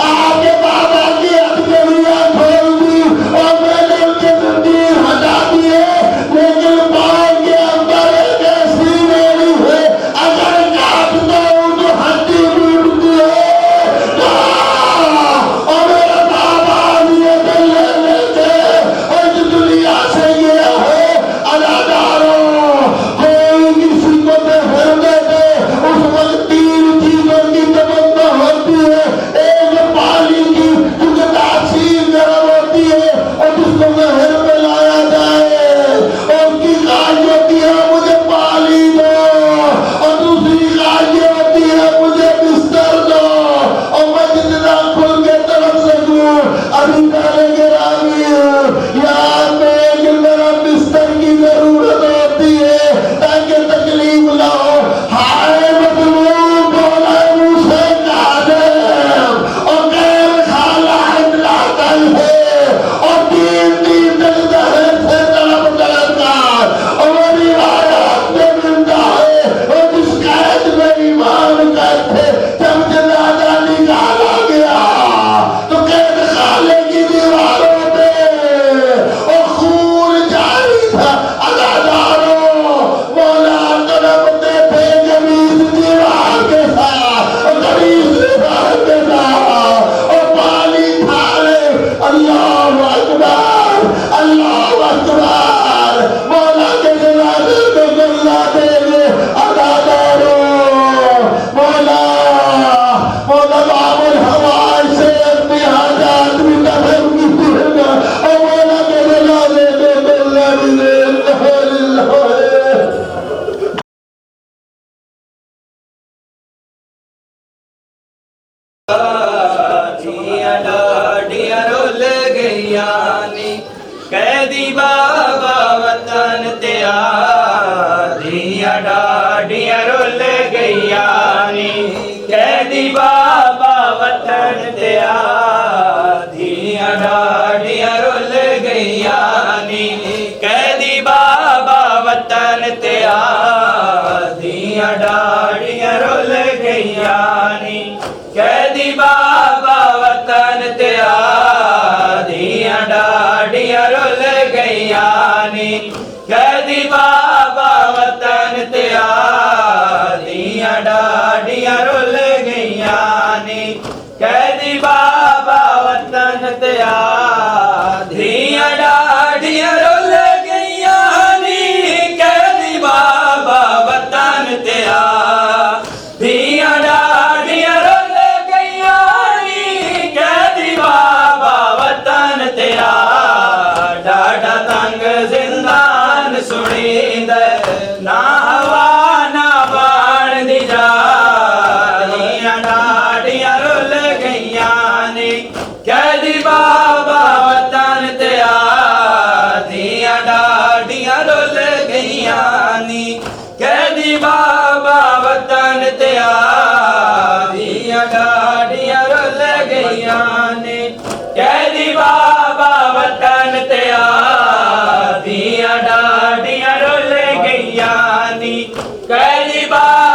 آپ کے بابا کی ہتھیلیاں کھول دی اور میں نے ان کے زنجیر ہٹا دیے, لیکن پاؤں کے اندر ایک ایسی بیڑی ہے اگر کاٹتا ہوں تو ہڈی ٹوٹتی ہے. اور میرا بابا یہ دل لے کے اور اس دنیا سے گیا ہے. اداداروں کوئی کسی کو بہر دیتے اس وقت 3 چیزوں کی تمنا ہوتی ہے. ایک پانی کی کیونکہ تاثیر گرم ہوتی ہے اور جس کو مہر میں لایا جائے اور اس کی خواہش ہوتی ہے مجھے پانی دو, اور دوسری خواہش ہوتی ہے مجھے بستر دو اور میں جتنا کھل کے طرف سکوں. ابھی کہنے کے راوی یار میں میرا بستر کی ضرورت ہوتی ہے تاکہ تکلیف نہ ہو. ہائے مظلوم مولا موسیٰ کاظم اور غیر خالہ اطلاقاً ہے اور 3 تک زہر سے طلب کر اور روایات میں ملتا ہے اور جس قید میں ایمان قید تھے جب جنازہ نکالا گیا تو قید خانے کی دیواروں پہ اور خون جاری تھا. اداداروں مولا تڑپتے تھے قمیص دیوار کے ساتھ اور قمیص دیوار کے ساتھ اور پانی تھالے. اللہ اکبر اللہ اکبر. مولا کے جنازے کو گلہ دے گے. اداداروں مولا باب الحوائج سے اپنی حاجات بھی دفن کی دے گا اور مولا کے جنازے کو گلہ بھی دے گا. ڈھیاں ڈاڈیاں رول گئیاں نی قیدی بابا وطن تے آ. ਧੀਆਂ ਡਾਡੀਆਂ ਰੁੱਲ ਗਈਆਂ ਨੀ ਕੈਦੀ ਬਾਬਾ ਵਤਨ ਤੇ ਆ ਧੀਆਂ ਡਾਡੀਆਂ ਰੁੱਲ ਗਈਆਂ ਨੀ ਕੈਦੀ ਬਾਬਾ ਵਤਨ ਤੇ ਆ ਧੀਆਂ ਡਾਡੀਆਂ ਰੁੱਲ ਗਈਆਂ ਨੀ ਕੈਦੀ ਬਾਬਾ ਵਤਨ ਤੇ ਆ ਧੀਆਂ ਡਾਡੀਆਂ ਰੁੱਲ ਗਈਆਂ ਨੀ ਕੈਦੀ ਬਾਬਾ ਵਤਨ ਤੇ ਆ ਧੀਆਂ ਡਾਡੀਆਂ ਰੁੱਲ ਗਈਆਂ ਨੀ ਕੈਦੀ ਬਾਬਾ ਵਤਨ ਤੇ ਆ ਧੀਆਂ ਡਾਡੀਆਂ ਰੁੱਲ ਗਈਆਂ ਨੀ ਕੈਦੀ ਬਾਬਾ ਵਤਨ ਤੇ ਆ ਧੀਆਂ ਡਾਡੀਆਂ ਰੁੱਲ ਗਈਆਂ ਨੀ ਕੈਦੀ ਬਾਬਾ ਵਤਨ ਤੇ ਆ ਡਾਡਾ ਤੰਗ ਜ਼ਿੰਦਾਨ ਸੁਣੀਂਦਾ ਨਾ ਹਵਾ ਨਾ ਬਾਣ ਦੀ ਜਾ ਧੀਆਂ ਡਾਡੀਆਂ ਰੁੱਲ ਗਈਆਂ ਨੀ ਕੈਦੀ ਬਾਬਾ ਵਤਨ ਤੇ ਆ ਧੀਆਂ ਡਾਡੀਆਂ ਰੁੱਲ ਗਈਆਂ ਨੀ ਕੈਦੀ ਬਾਬਾ ਵਤਨ ਤੇ ਆ ਧੀਆਂ ਡਾਡੀਆਂ ਰੁੱਲ ਗਈਆਂ ਨੀ ਕੈਦੀ ਬਾਬਾ ਵਤਨ ਤੇ ਆ ਧੀਆਂ ਡਾਡੀਆਂ ਰੁੱਲ ਗਈਆਂ ਨੀ ਕੈਦੀ ਬਾਬਾ